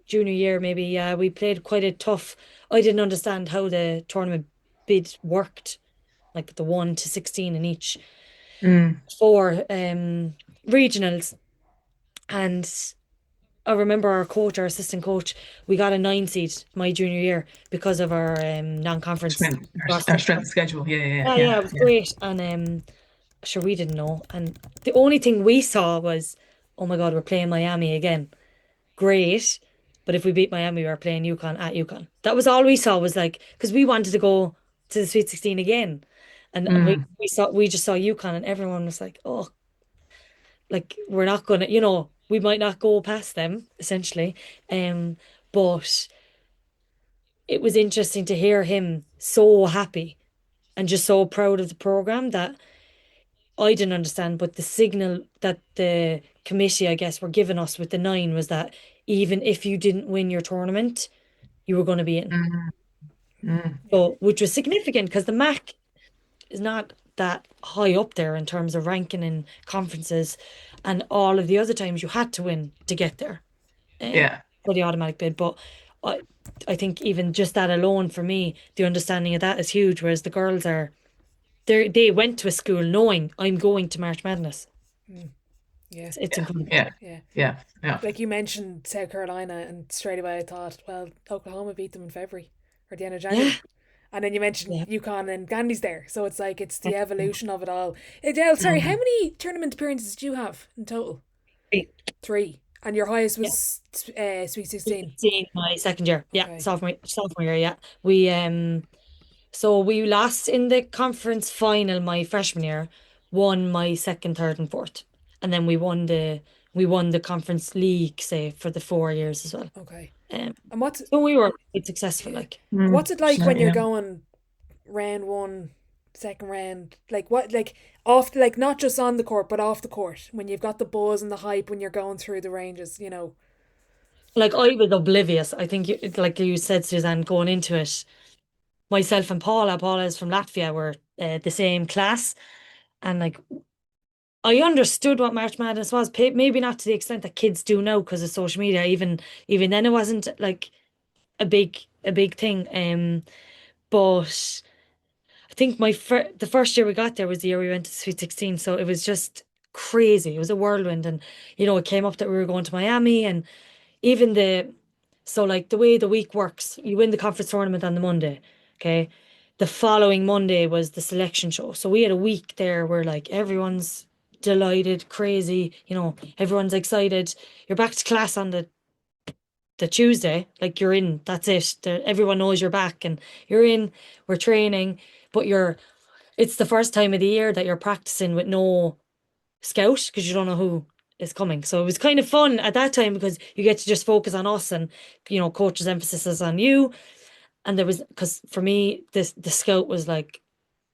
junior year maybe. Yeah, we played quite a tough. I didn't understand how the tournament bid worked, like the 1 to 16 in each Mm. four regionals. And I remember our coach, our assistant coach, we got a 9 seed my junior year because of our non-conference. Strength, our strength schedule. Yeah. Yeah. Yeah, Yeah. yeah, it was Yeah. great. And sure we didn't know. And the only thing we saw was, oh my God, we're playing Miami again. Great. But if we beat Miami, we're playing UConn at UConn. That was all we saw was like, because we wanted to go to the Sweet 16 again. And Mm. we just saw UConn and everyone was like, oh, like we're not gonna, we might not go past them, essentially. Um, but it was interesting to hear him so happy and just so proud of the program that I didn't understand, but the signal that the committee, I guess, were giving us with the nine was that even if you didn't win your tournament, you were going to be in. Mm. Mm. Yeah. So, which was significant because the MAC is not that high up there in terms of ranking in conferences, and all of the other times you had to win to get there, um, Yeah. for the automatic bid. But I, I think even just that alone for me, the understanding of that is huge. Whereas the girls they went to a school knowing I'm going to March Madness. Mm. Yeah. It's Yeah. incredible. Yeah. Yeah. Yeah. Yeah. Like you mentioned South Carolina, and straight away I thought, well, Oklahoma beat them in February or the end of Yeah, January. And then you mentioned yeah. UConn and Gandy's there. So it's like it's the evolution of it all. Adele, sorry, how Mm. many tournament appearances did you have in total? Three. And your highest Yeah. was Sweet 16. 16, my second year. Yeah, Okay. sophomore year, yeah. So we lost in the conference final my freshman year, won my second, third, and fourth. And then we won the conference league, say, for the 4 years as well. Okay. Um, And what's so we were quite successful, yeah. like. And Mm. what's it like when you're Yeah. going round one, second round? Like what like off like not just on the court but off the court when you've got the buzz and the hype when you're going through the ranges. Like I was oblivious. I think like you said, Suzanne, going into it, myself and Paula is from Latvia, were the same class. And like I understood what March Madness was, maybe not to the extent that kids do now because of social media. Even then, it wasn't like a big thing. But I think the first year we got there was the year we went to Sweet 16, so it was just crazy. It was a whirlwind, and it came up that we were going to Miami, and even So like the way the week works, you win the conference tournament on the Monday, okay? The following Monday was the selection show. So we had a week there where like everyone's delighted, crazy, everyone's excited. You're back to class on the Tuesday, like you're in, that's it. Everyone knows you're back and you're in, we're training, but it's the first time of the year that you're practicing with no scout because you don't know who is coming. So it was kind of fun at that time because you get to just focus on us and, coach's emphasis is on you. And because for me, the scout was like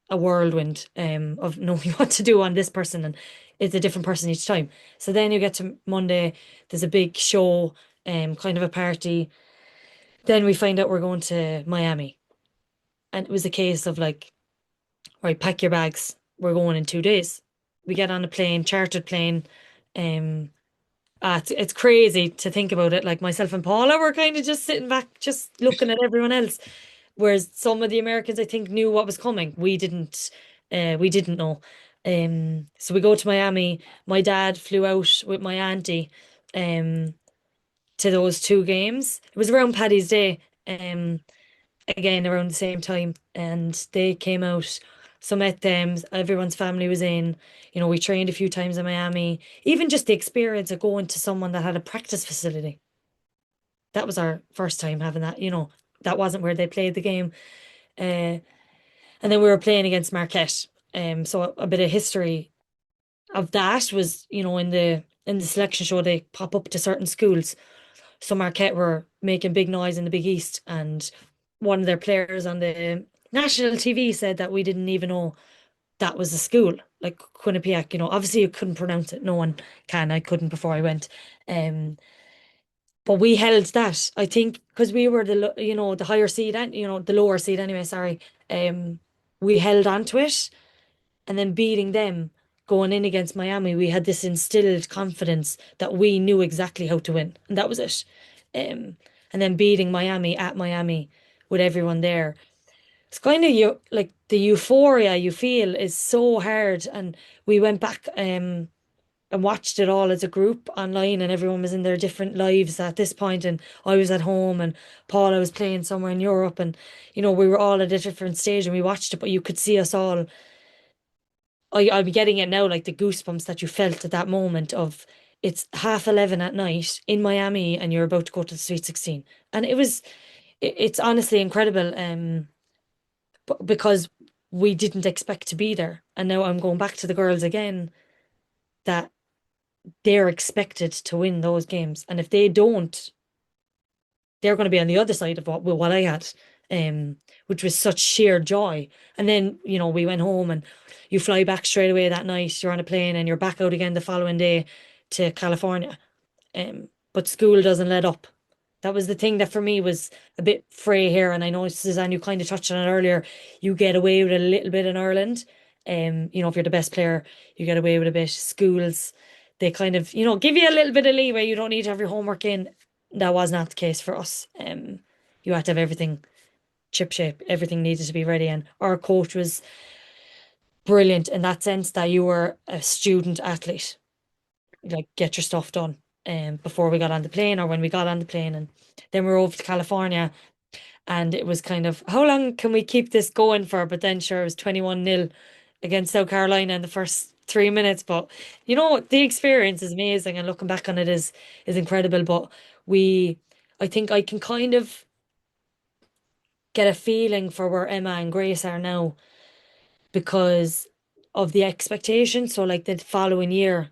a whirlwind of knowing what to do on this person, and it's a different person each time. So then you get to Monday, there's a big show, kind of a party. Then we find out we're going to Miami. And it was a case of like, right, pack your bags. We're going in 2 days. We get on a plane, chartered plane. Um, it's crazy to think about it. Like myself and Paula were kind of just sitting back, just looking at everyone else. Whereas some of the Americans, I think, knew what was coming. We didn't. We didn't know. So we go to Miami. My dad flew out with my auntie, to those 2 games. It was around Paddy's Day. Again around the same time, and they came out. So met them. Everyone's family was in. We trained a few times in Miami. Even just the experience of going to someone that had a practice facility. That was our first time having that. That wasn't where they played the game. And then we were playing against Marquette. So a bit of history of that was, in the selection show they pop up to certain schools. So Marquette were making big noise in the Big East, and one of their players on the national TV said that we didn't even know that was a school, like Quinnipiac. Obviously you couldn't pronounce it. No one can. I couldn't before I went. But we held that, I think, because we were the higher seed and the lower seed anyway. Sorry. We held on to it, and then beating them, going in against Miami, we had this instilled confidence that we knew exactly how to win, and that was it. And then beating Miami at Miami with everyone there, it's kind of like the euphoria you feel is so hard. And we went back and watched it all as a group online, and everyone was in their different lives at this point, and I was at home, and Paula was playing somewhere in Europe, and we were all at a different stage, and we watched it, but you could see us all. I'll be getting it now, like the goosebumps that you felt at that moment of it's 11:30 at night in Miami and you're about to go to the Sweet 16. And it's honestly incredible, because we didn't expect to be there. And now I'm going back to the girls again, that they're expected to win those games. And if they don't, they're going to be on the other side of what I had, which was such sheer joy. And then, we went home, and you fly back straight away that night. You're on a plane and you're back out again the following day to California. But school doesn't let up. That was the thing that for me was a bit fray here. And I know, Suzanne, you kind of touched on it earlier. You get away with it a little bit in Ireland. If you're the best player, you get away with a bit. Schools, they kind of, give you a little bit of leeway. You don't need to have your homework in. That was not the case for us. You had to have everything chip shape. Everything needed to be ready. And our coach was brilliant in that sense, that you were a student athlete. Like, get your stuff done before we got on the plane or when we got on the plane. And then we were over to California, and it was kind of, how long can we keep this going for? But then sure, it was 21-0 against South Carolina in the first 3 minutes. But the experience is amazing, and looking back on it is incredible. But I think I can kind of get a feeling for where Emma and Grace are now because of the expectation. So like the following year,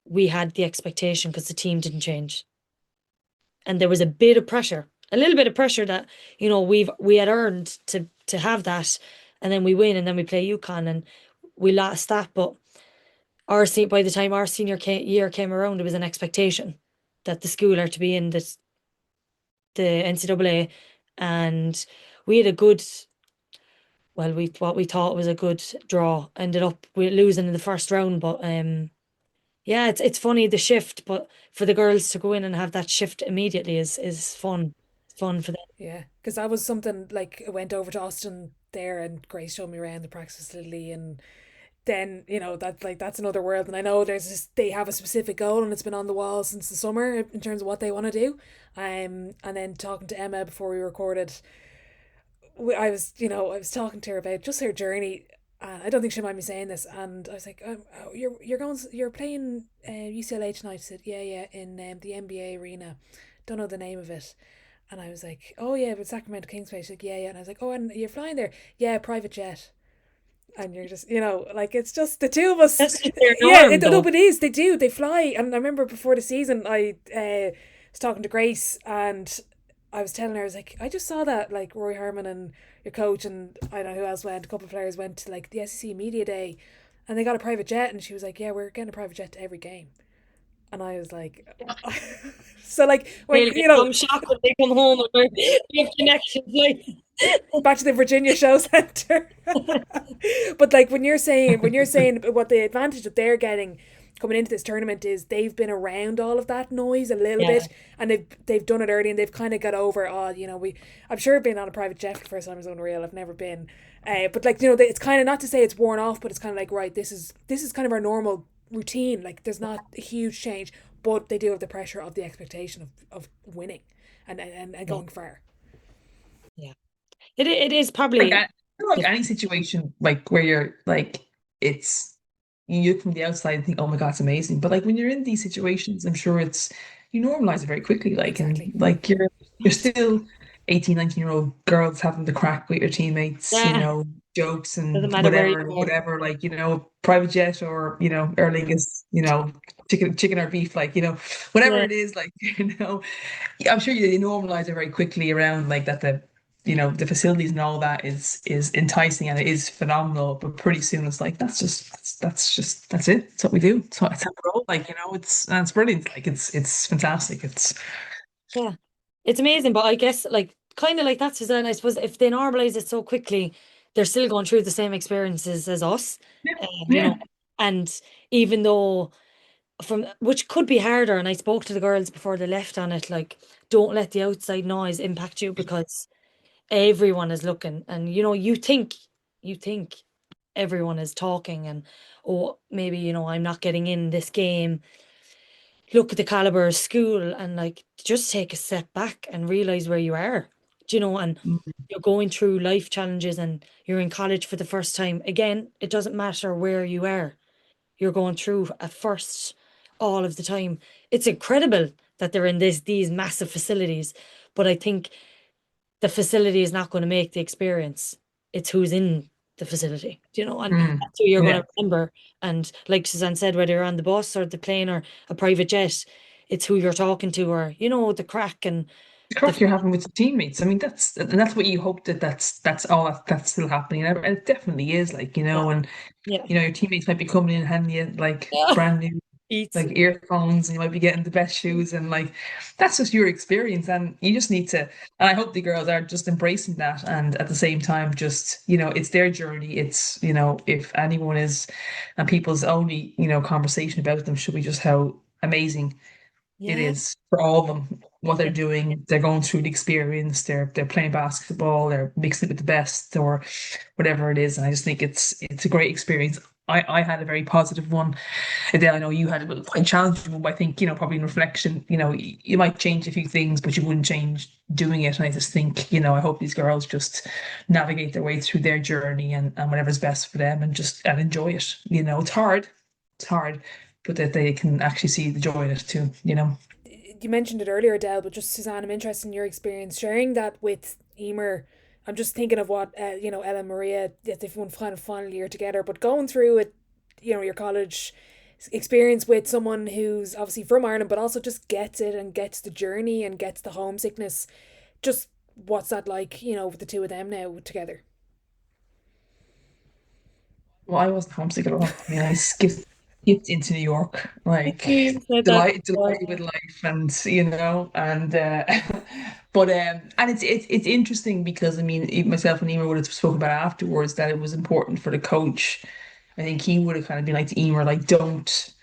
we had the expectation because the team didn't change. And there was a bit of pressure, a little bit of pressure that, we had earned to have that. And then we win, and then we play UConn, and we lost that. But by the time our senior year came around, it was an expectation that the school are to be in the NCAA. And we had what we thought was a good draw. Ended up losing in the first round, but yeah, it's funny, the shift, but for the girls to go in and have that shift immediately is fun. It's fun for them. Yeah, because that was something like I went over to Austin there, and Grace showed me around the practice facility, and then that's another world. And I know they have a specific goal and it's been on the wall since the summer in terms of what they want to do. And then talking to Emma before we recorded, I was talking to her about just her journey. I don't think she might be saying this, and I was like, oh, you're playing UCLA tonight." She said, "Yeah, yeah, in the NBA arena. Don't know the name of it." And I was like, "Oh yeah, but Sacramento Kings play." She's like, "Yeah, yeah." And I was like, "Oh, and you're flying there? Yeah, private jet." And you're just, like it's just the two of us. That's just their Yeah, norm, no, though. but it is. They do. They fly. And I remember before the season, I was talking to Grace, and I was telling her, I was like, I just saw that like Rory Harmon and your coach, and I don't know who else went. A couple of players went to like the SEC media day, and they got a private jet. And she was like, "Yeah, we're getting a private jet to every game." And I was like, so like when They'll get some shock when they come home and they have connections. Like, back to the Virginia Show Center. But like when you're saying what the advantage that they're getting coming into this tournament is they've been around all of that noise a little yeah, bit, and they've done it early, and they've kind of got over, I'm sure being on a private jet for the first time is unreal. I've never been, but like it's kind of, not to say it's worn off, but it's kind of like, right, this is kind of our normal routine. Like there's not a huge change, but they do have the pressure of the expectation of winning and yeah, going far. yeah. It is Like, probably I feel like the any situation like where you're like, it's you look from the outside and think, oh my God, it's amazing. But like when you're in these situations, I'm sure it's you normalize it very quickly. Like, and Exactly. like you're still 18, 19-year-old girls having the crack with your teammates, yeah. jokes Doesn't and matter where you whatever, are. whatever, like, private jet or, Aer Lingus, chicken or beef, like, whatever Yeah, it is, like, yeah, I'm sure you normalize it very quickly around like that the facilities and all that is enticing and it is phenomenal, but pretty soon it's like that's it. That's what we do. So it's how we roll. Like, it's brilliant. Like it's fantastic. It's yeah. It's amazing, but I guess like kind of like that, Suzanne. I suppose if they normalize it so quickly, they're still going through the same experiences as us, yeah, you know. yeah. And even though from which could be harder, and I spoke to the girls before they left on it, like don't let the outside noise impact you because everyone is looking, and you think everyone is talking, and oh maybe I'm not getting in this game. Look at the caliber of school, and like just take a step back and realize where you are. And Mm, you're going through life challenges and you're in college for the first time. Again, it doesn't matter where you are. You're going through at first all of the time. It's incredible that they're in these massive facilities, but I think the facility is not going to make the experience. It's who's in the facility, and mm, that's who you're going yeah. to remember. And like Suzanne said, whether you're on the bus or the plane or a private jet, it's who you're talking to, or the crack and The the crack you're having with the teammates. I mean, that's what you hope that's all that's still happening, and it definitely is. Like, yeah, and yeah, your teammates might be coming in handing you like yeah. brand new Eats. like earphones, and you might be getting the best shoes, and like that's just your experience, and you just need to. And I hope the girls are just embracing that, and at the same time, just it's their journey. It's if anyone is, and people's only conversation about them should be just how amazing it Yeah, is for all of them. What they're yeah, doing, they're going through the experience. They're playing basketball. They're mixing it with the best, or whatever it is. And I just think it's a great experience. I had a very positive one. And then I know you had a quite challenging one, but I think, probably in reflection, you might change a few things, but you wouldn't change doing it. And I just think, I hope these girls just navigate their way through their journey and whatever's best for them and just and enjoy it. It's hard. It's hard, but that they can actually see the joy in it too, You mentioned it earlier, Adele, but just Suzanne, I'm interested in your experience sharing that with Emer. I'm just thinking of what Ella and Maria, that they've one final year together, but going through it, your college experience with someone who's obviously from Ireland, but also just gets it and gets the journey and gets the homesickness. Just what's that like, with the two of them now together? Well, I wasn't homesick at all. I mean, I skipped into New York, I knew like you said that before. delighted with life, and and but and it's interesting because I mean, even myself and Emer would have spoken about afterwards that it was important for the coach. I think he would have kind of been like to Emer, like, don't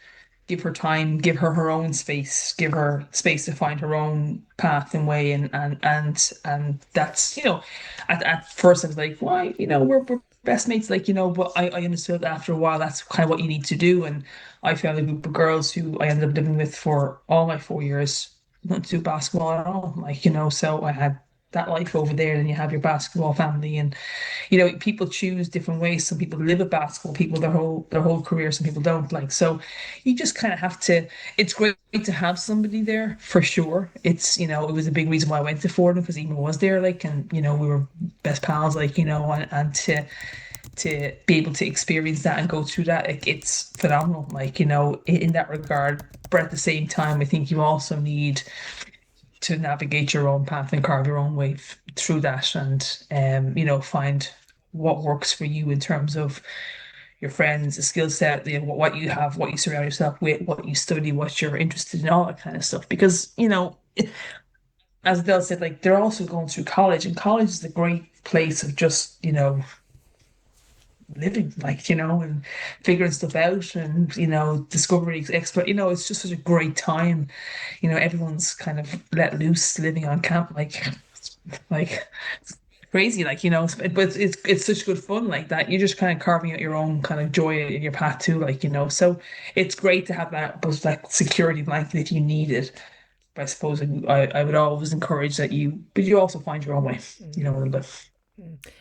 give her time, give her her own space, give her space to find her own path and way, and that's at first I was like, why, we're best mates, like, but I understood that after a while that's kind of what you need to do. And I found a group of girls who I ended up living with for all my 4 years, not do basketball at all. Like, so I had that life over there, then you have your basketball family. And people choose different ways. Some people live with basketball, people their whole career, some people don't. Like, so you just kind of have to. It's great to have somebody there for sure. It was a big reason why I went to Fordham, because Emer was there, like, and we were best pals, like, and to be able to experience that and go through that, it's phenomenal, like, in that regard. But at the same time, I think you also need to navigate your own path and carve your own way through that, and find what works for you in terms of your friends, the skill set, what you have, what you surround yourself with, what you study, what you're interested in, all that kind of stuff. Because as Adele said, like, they're also going through college, and college is a great place of just living, like, and figuring stuff out, and discovering expert. It's just such a great time. Everyone's kind of let loose living on camp, like crazy, like, but it's such good fun, like that. You're just kind of carving out your own kind of joy in your path too, like, so it's great to have that, but like security blanket if you need it. But I suppose I would always encourage that but you also find your own way, a little bit.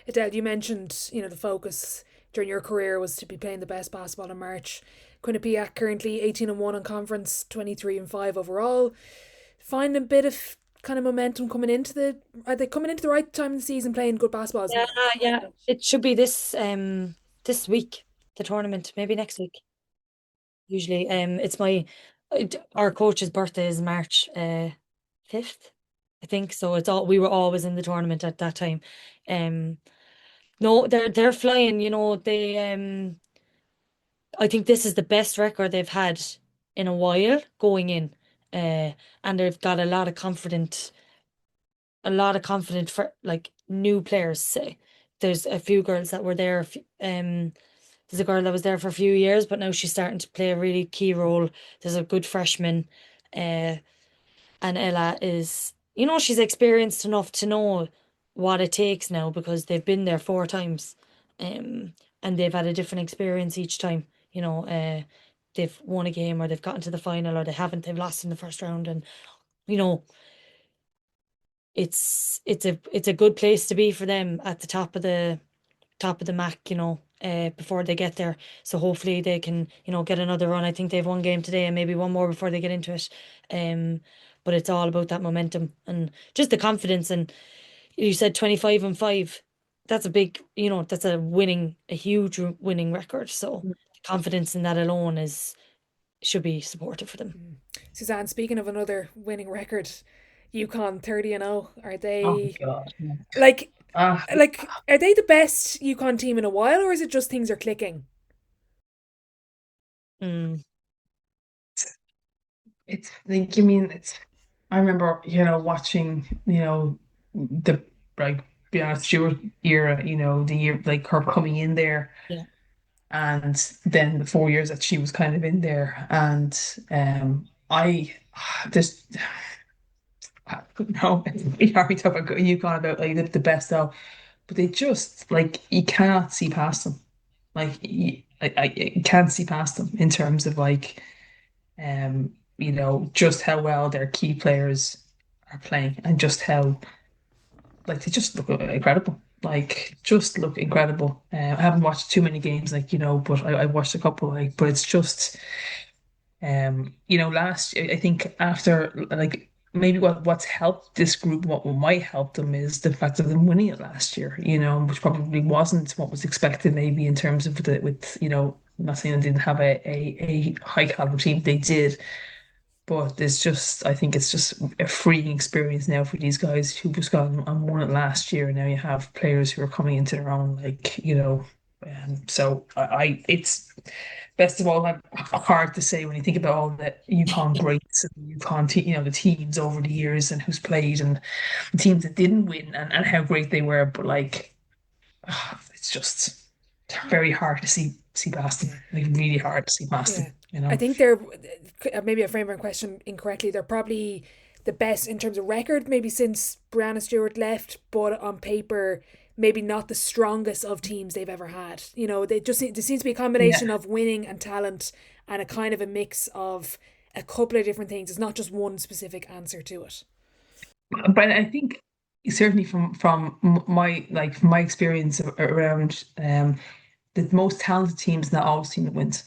Adele, you mentioned, the focus during your career was to be playing the best basketball in March. Quinnipiac currently 18-1 on conference, 23-5 overall. Find a bit of kind of momentum coming into are they coming into the right time of the season playing good basketball? Yeah, yeah. It should be this week, the tournament, maybe next week. Usually, our coach's birthday is March 5th, I think. So we were always in the tournament at that time. Um, no, they're flying. I think this is the best record they've had in a while going in, and they've got a lot of confident for like new players. Say, there's a few girls that were there. There's a girl that was there for a few years, but now she's starting to play a really key role. There's a good freshman, uh, and Ella is, she's experienced enough to know what it takes now because they've been there 4 times, um, and they've had a different experience each time. They've won a game or they've gotten to the final or they haven't. They've lost in the first round, and you know, it's a good place to be for them at the top of the MAC, before they get there. So hopefully they can, get another run. I think they've one game today and maybe one more before they get into it. Um, but it's all about that momentum and just the confidence. And you said 25-5. That's a big, that's a huge winning record. So the confidence in that alone should be supportive for them. Suzanne, speaking of another winning record, UConn 30-0. Are Oh they God. like Ah, are they the best UConn team in a while, or is it just things are clicking? Mm, it's like, I remember, watching, the, like, Brianna Stewart era, the year, like, her coming in there, yeah. and then the 4 years that she was kind of in there. And I just no, we already talk about UConn, about like the best though, but they just, like, you cannot see past them. Like, you can't see past them in terms of, like, just how well their key players are playing, and just how, like, they just look incredible. Like, just look incredible. I haven't watched too many games, like, but I watched a couple, like, but it's just, last year, I think, after, like, maybe what's helped this group, what might help them, is the fact of them winning it last year, which probably wasn't what was expected, maybe, in terms of I'm not saying they didn't have a high caliber team, they did, but I think it's just a freeing experience now for these guys who just got and won it last year. And now you have players who are coming into their own, like, so it's, best of all, hard to say when you think about all the UConn greats and UConn, the teams over the years and who's played, and the teams that didn't win, and how great they were. But, like, it's just very hard to see past them. Like, really hard to see past Yeah. I them. think they're, maybe I framed my question incorrectly. They're probably the best in terms of record, maybe since Brianna Stewart left, but on paper maybe not the strongest of teams they've ever had. You know, there seems to be a combination Yeah. of winning and talent, and a kind of a mix of a couple of different things. It's not just one specific answer to it. But I think certainly from my from my experience around the most talented teams not always team that wins.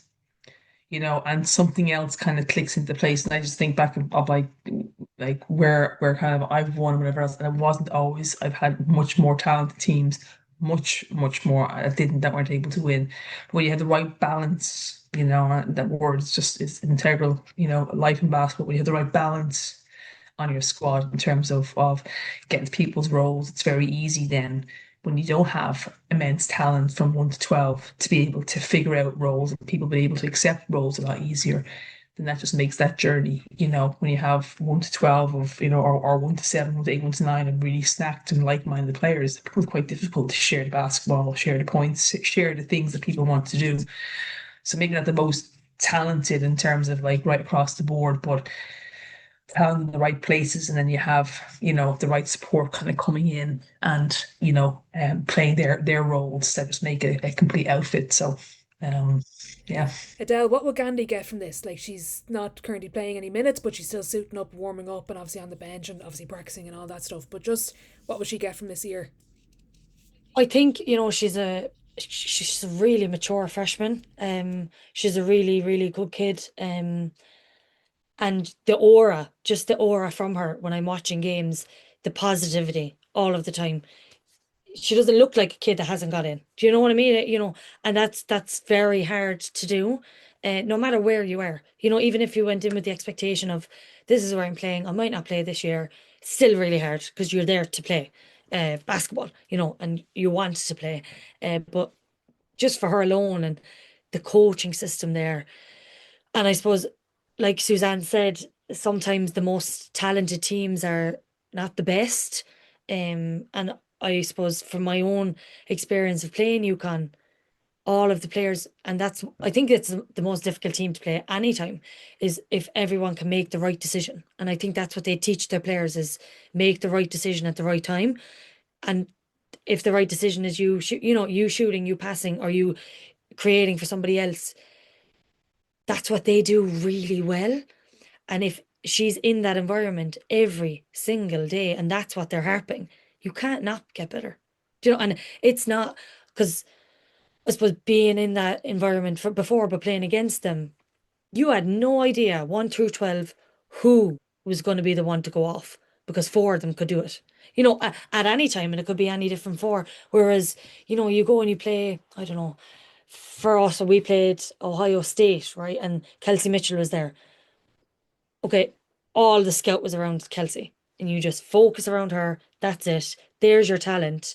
And something else kind of clicks into place. And I just think back of like where kind of I've won and whatever else, and it wasn't always. I've had much more talented teams, much more that weren't able to win. But when you have the right balance, and that word is integral, life in basketball. When you have the right balance on your squad in terms of getting to people's roles, it's very easy then when you don't have immense talent from 1 to 12 to be able to figure out roles and people be able to accept roles a lot easier. Then that just makes that journey, when you have 1 to 12 of, or 1 to 7, 1 to 8, 1 to 9 and really stacked and like-minded players, it becomes quite difficult to share the basketball, share the points, share the things that people want to do. So maybe not the most talented in terms of like right across the board, but talent in the right places, and then you have the right support kind of coming in and playing their roles that just make a complete outfit. So yeah. Edel, what will Gandhi get from this? Like, she's not currently playing any minutes, but she's still suiting up, warming up, and obviously on the bench and obviously practicing and all that stuff. But just what will she get from this year? I think, she's a really mature freshman. She's a really, really good kid. And just the aura from her when I'm watching games, the positivity all of the time. She doesn't look like a kid that hasn't got in. Do you know what I mean? And that's very hard to do, no matter where you are. Even if you went in with the expectation of this is where I'm playing, I might not play this year. It's still really hard because you're there to play basketball, and you want to play. But just for her alone and the coaching system there, and I suppose, like Suzanne said, sometimes the most talented teams are not the best. And I suppose from my own experience of playing UConn, all of the players, and I think it's the most difficult team to play anytime, is if everyone can make the right decision. And I think that's what they teach their players is make the right decision at the right time. And if the right decision is you shooting, you passing, or you creating for somebody else, that's what they do really well. And if she's in that environment every single day, and that's what they're harping, you can't not get better. And it's not because I suppose being in that environment before, but playing against them, you had no idea 1 through 12 who was going to be the one to go off because four of them could do it. At any time, and it could be any different four. Whereas, you go and you play, I don't know, for us, we played Ohio State, right? And Kelsey Mitchell was there. Okay, all the scout was around Kelsey, and you just focus around her. That's it. There's your talent.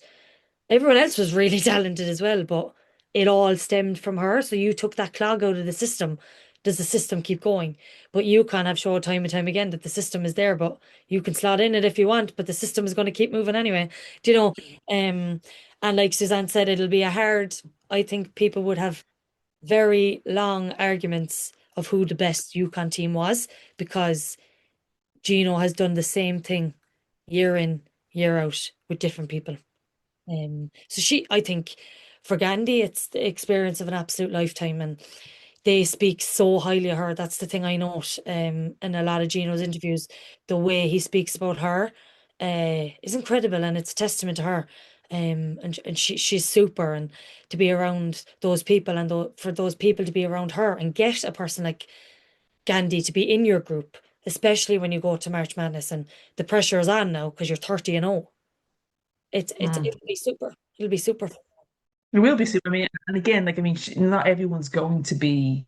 Everyone else was really talented as well, but it all stemmed from her. So you took that clog out of the system. Does the system keep going? But you can have shown time and time again that the system is there, but you can slot in it if you want, but the system is going to keep moving anyway. Do you know? And like Suzanne said, it'll be I think people would have very long arguments of who the best UConn team was because Gino has done the same thing year in, year out with different people. So I think for Gandhi, it's the experience of an absolute lifetime, and they speak so highly of her. That's the thing I note. In a lot of Gino's interviews, the way he speaks about her, is incredible, and it's a testament to her. And she's super, and to be around those people, and for those people to be around her, and get a person like Gandhi to be in your group, especially when you go to March Madness, and the pressure is on now because you're 30-0. Mm. It'll be super. It'll be super. It will be super. I mean, and again, not everyone's going to be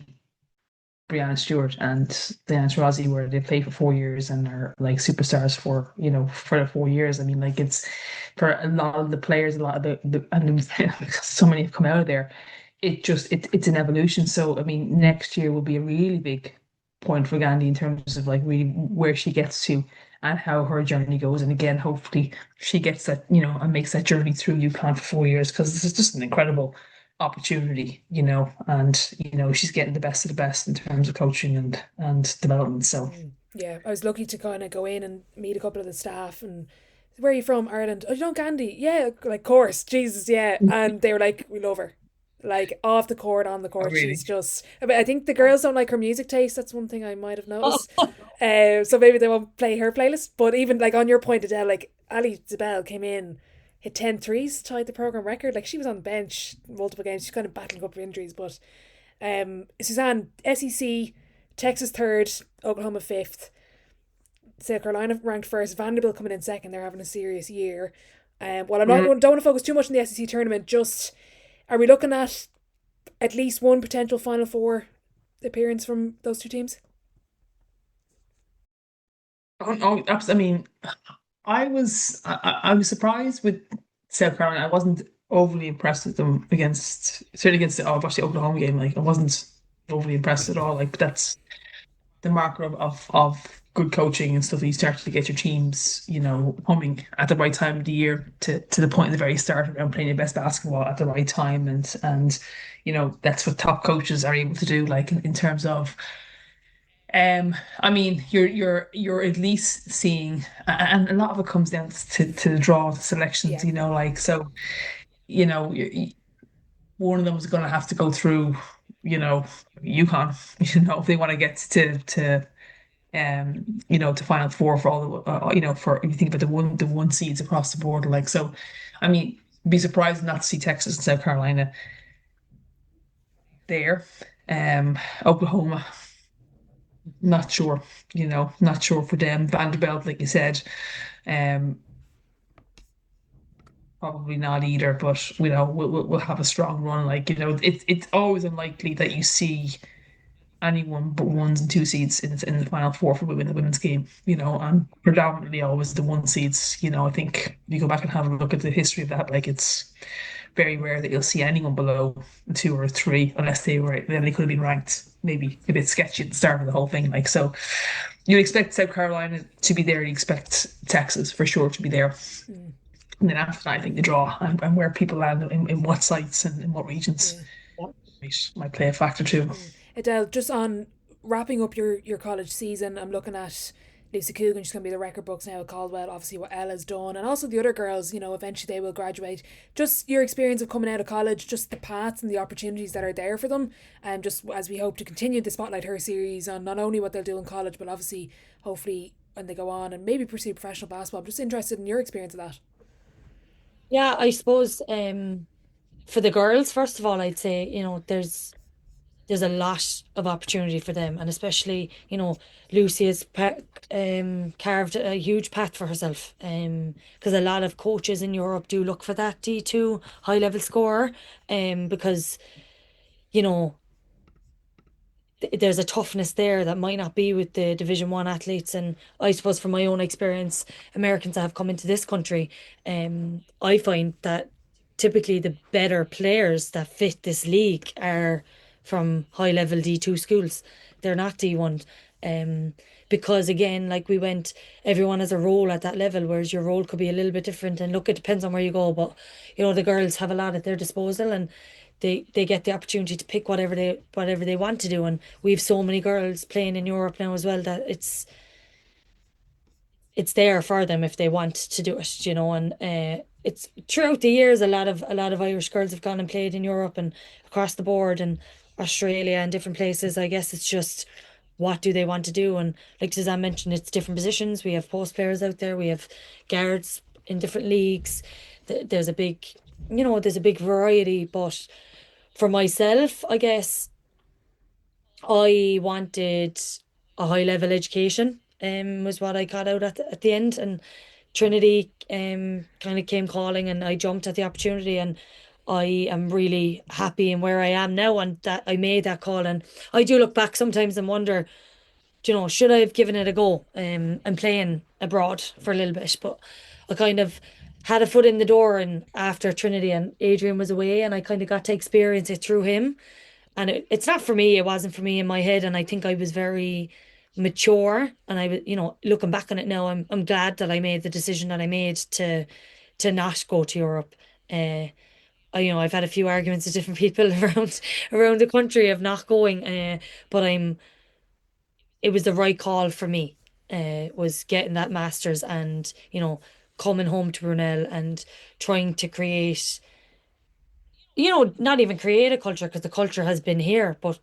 Brianna Stewart and Diana Taurasi, where they play for 4 years and are like superstars for the 4 years. I mean, like it's for a lot of the players, a lot of and so many have come out of there. It's an evolution. So I mean, next year will be a really big point for Gandhi in terms of like really where she gets to and how her journey goes. And again, hopefully she gets that, and makes that journey through UConn for 4 years because this is just an incredible opportunity, and she's getting the best of the best in terms of coaching and development. So Yeah, I was lucky to kind of go in and meet a couple of the staff and where are you from? Ireland. Oh, you know Gandhi? Yeah, like course, Jesus, yeah. And they were like, we love her. Like off the court, on the Oh, court, she's really? just. I mean, I think the girls don't like her music taste. That's one thing I might have Oh, noticed. So maybe they won't play her playlist. But even like on your point, Adele, like Ali Zabel came in, hit 10 threes, tied the program record. Like she was on the bench multiple games. She's kind of battling up with injuries. But Suzanne, SEC, Texas third, Oklahoma fifth. South Carolina ranked first, Vanderbilt coming in second. They're having a serious year. Well, I'm not Mm. don't want to focus too much on the SEC tournament. Just are we looking at least one potential Final Four appearance from those two teams? I mean, I was surprised with South Carolina. I wasn't overly impressed with them against certainly against the watched the Oklahoma game. Like I wasn't overly impressed at all. Like but that's the marker of good coaching and stuff. You start to get your teams, humming at the right time of the year to the point at the very start around playing your best basketball at the right time and that's what top coaches are able to do. Like in terms of I mean, you're at least seeing, and a lot of it comes down to the draw, the selections, Yeah, like so, one of them is going to have to go through, UConn, if they want to get to Final Four for all the, for if you think about the one seeds across the board, like so, I mean, be surprised not to see Texas and South Carolina there, Oklahoma. Not sure, not sure for them. Vanderbilt, like you said, um, probably not either. But we'll have a strong run. Like it's always unlikely that you see anyone but ones and two seeds in the final four for women the women's game. And predominantly always the one seeds. I think if you go back and have a look at the history of that, like it's very rare that you'll see anyone below two or three unless they could have been ranked maybe a bit sketchy at the start of the whole thing. Like so, you expect South Carolina to be there. You expect Texas for sure to be there. mm, And then after that, I think the draw and where people land in what sites and in what regions yeah. might play a factor too. Adele, just on wrapping up your college season, I'm looking at Lucy Coogan. She's going to be the record books now at Caldwell. Obviously, what Ella's done, and also the other girls. Eventually they will graduate. Just your experience of coming out of college, just the paths and the opportunities that are there for them, and just as we hope to continue the Spotlight Her series on not only what they'll do in college, but obviously, hopefully, when they go on and maybe pursue professional basketball. I'm just interested in your experience of that. yeah, I suppose for the girls, first of all, I'd say, there's a lot of opportunity for them, and especially, Lucy has carved a huge path for herself. Because a lot of coaches in Europe do look for that D2 high level scorer, because you know there's a toughness there that might not be with the Division 1 athletes. And I suppose from my own experience, Americans that have come into this country, I find that typically the better players that fit this league are from high level D2 schools. They're not D1. Um, because again, like we went, everyone has a role at that level, whereas your role could be a little bit different. And look, it depends on where you go, but the girls have a lot at their disposal, and they get the opportunity to pick whatever they want to do. And we've so many girls playing in Europe now as well that it's there for them if they want to do it. And it's throughout the years a lot of Irish girls have gone and played in Europe and across the board and Australia and different places. I guess it's just what do they want to do? And like Suzanne mentioned, it's different positions. We have post players out there, we have guards in different leagues. There's a big there's a big variety. But for myself, I guess I wanted a high level education, was what I got out at the end. And Trinity kind of came calling, and I jumped at the opportunity, and I am really happy in where I am now, and that I made that call. And I do look back sometimes and wonder, should I have given it a go, and playing abroad for a little bit. But I kind of had a foot in the door, and after Trinity and Adrian was away, and I kind of got to experience it through him. And it's not for me, it wasn't for me in my head. And I think I was very mature, and I was, looking back on it now, I'm glad that I made the decision that I made to not go to Europe. I've had a few arguments with different people around the country of not going, but it was the right call for me. Was getting that master's, and coming home to Brunel and trying to create, not even create a culture because the culture has been here, but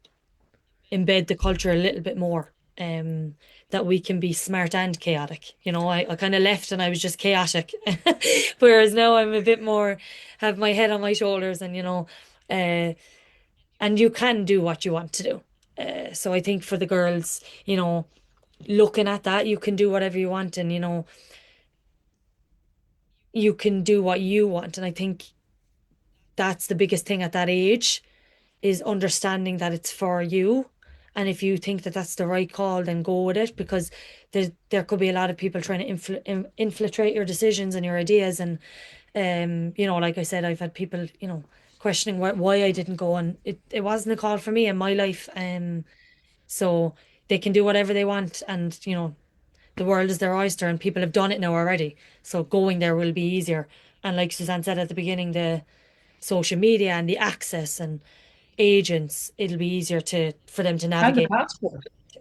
embed the culture a little bit more. That we can be smart and chaotic. I kind of left and I was just chaotic. Whereas now I'm a bit more, have my head on my shoulders uh, and you can do what you want to do. So I think for the girls, looking at that, you can do whatever you want and, you can do what you want. And I think that's the biggest thing at that age is understanding that it's for you. And if you think that that's the right call, then go with it because there could be a lot of people trying to infiltrate your decisions and your ideas. And, like I said, I've had people, questioning why I didn't go. And it wasn't a call for me in my life. So they can do whatever they want. And, the world is their oyster and people have done it now already. So going there will be easier. And like Suzanne said at the beginning, the social media and the access and agents, it'll be easier for them to And navigate. the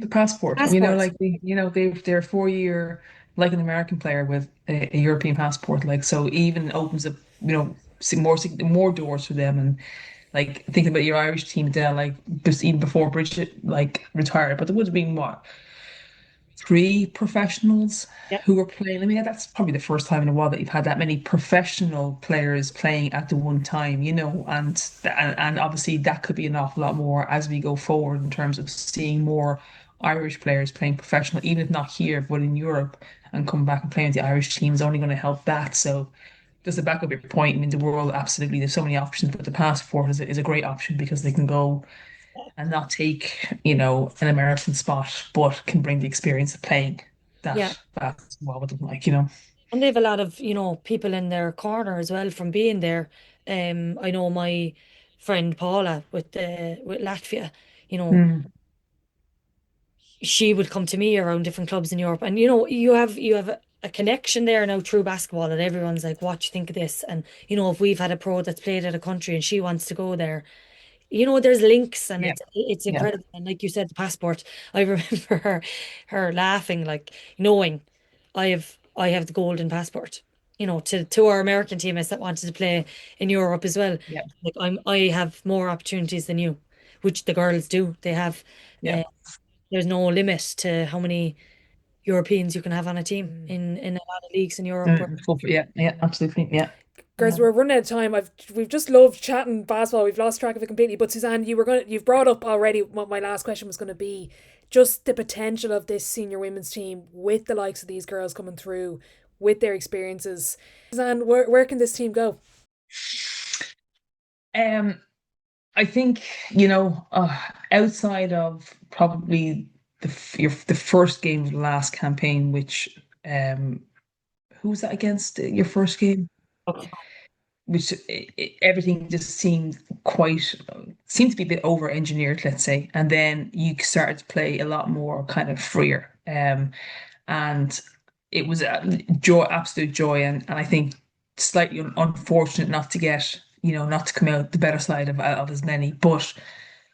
passport, Passports. like they're 4 year, like an American player with a European passport, like, so even opens up, more doors for them. And like thinking about your Irish team, Dell, like just even before Bridget like retired, but there would have been what, three professionals Yeah. who were playing. I mean, that's probably the first time in a while that you've had that many professional players playing at the one time, and obviously that could be an awful lot more as we go forward in terms of seeing more Irish players playing professional, even if not here, but in Europe, and come back and play with the Irish team is only going to help that. So just to back up your point, I mean, the world absolutely, there's so many options, but the passport is a great option because they can go and not take, an American spot, but can bring the experience of playing Yeah. that well with them, like. And they have a lot of, people in their corner as well from being there. I know my friend Paula with Latvia, you know, Mm, she would come to me around different clubs in Europe. And you have a connection there now through basketball and everyone's like, what do you think of this? And if we've had a pro that's played at a country and she wants to go there, there's links and yeah, it's yeah. incredible. And like you said, the passport, I remember her laughing, like knowing I have the golden passport. To our American teammates that wanted to play in Europe as well. Yeah, Like I have more opportunities than you, which the girls do. They have yeah. uh, there's no limit to how many Europeans you can have on a team in a lot of leagues in Europe. Yeah, yeah, absolutely. Yeah. Guys, we're running out of time. We've just loved chatting basketball. We've lost track of it completely. But Suzanne, you've brought up already what my last question was going to be, just the potential of this senior women's team with the likes of these girls coming through with their experiences. Suzanne, where can this team go? Um, I think, outside of probably the first game of the last campaign, which who was that against, your first game? Okay. Which everything just seemed to be a bit over engineered, let's say. And then you started to play a lot more kind of freer. And it was a joy, absolute joy. And I think slightly unfortunate not to get, not to come out the better side of as many. But,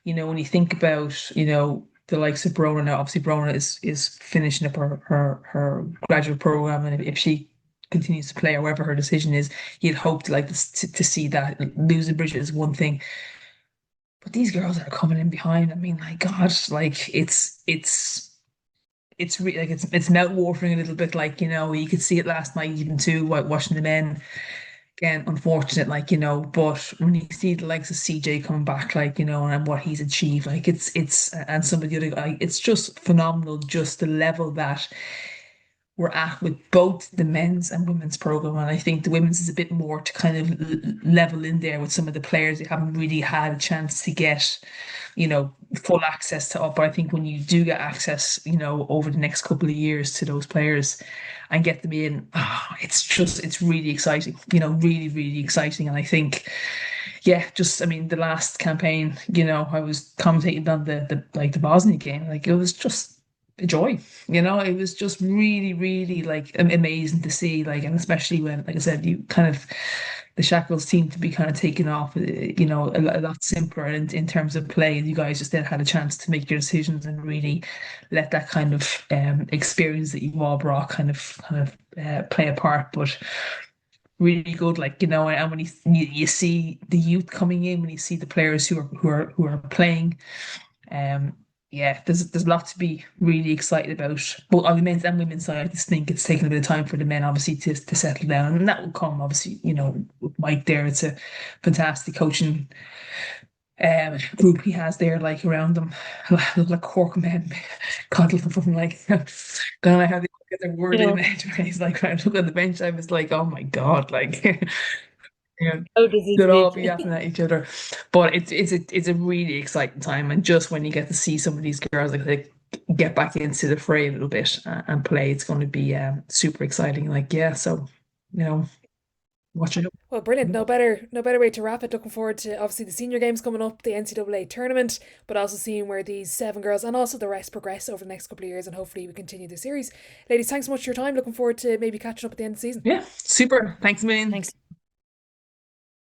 when you think about, the likes of Brona now, obviously Brona is finishing up her graduate program. And if she continues to play or whatever her decision is, you'd hope to see that. Losing Bridget is one thing, but these girls that are coming in behind, I mean, like, God, like it's really like it's mouth watering a little bit. Like, you could see it last night even too, watching the men. Again, unfortunate, like, but when you see the likes of CJ coming back, like, and what he's achieved, like, it's and some of the other, like, it's just phenomenal, just the level that we're at with both the men's and women's program. And I think the women's is a bit more to kind of level in there with some of the players who haven't really had a chance to get, full access to up. But I think when you do get access, over the next couple of years to those players and get them in, it's really exciting, really, really exciting. And I think, yeah, just, I mean, the last campaign, I was commentating on the Bosnia game. Like, it was just a joy. It was just really, really like amazing to see, like, and especially when, like I said, you kind of the shackles seem to be kind of taken off, a lot simpler in terms of play. And you guys just then had a chance to make your decisions and really let that kind of experience that you all brought kind of play a part. But really good, like, and when you see the youth coming in, when you see the players who are playing, um, yeah, there's a lot to be really excited about. Both on the men's and women's side, I just think it's taken a bit of time for the men, obviously, to settle down, and that will come, obviously, with Mike there. It's a fantastic coaching group he has there, like around them, like Cork men, coddle them, like, don't know how they get their word You in know, edgeways. Like, when I look on the bench, I was like, oh my God, like, yeah, how does it they'll all be be? yapping at each other. But it's a really exciting time, and just when you get to see some of these girls, like, they get back into the fray a little bit and play, it's going to be super exciting. Like, yeah, so watch it up. Well, brilliant. No better way to wrap it. Looking forward to obviously the senior games coming up, the NCAA tournament, but also seeing where these 7 girls and also the rest progress over the next couple of years, and hopefully we continue the series. Ladies, thanks so much for your time. Looking forward to maybe catching up at the end of the season. Yeah, super. Thanks a million. Thanks.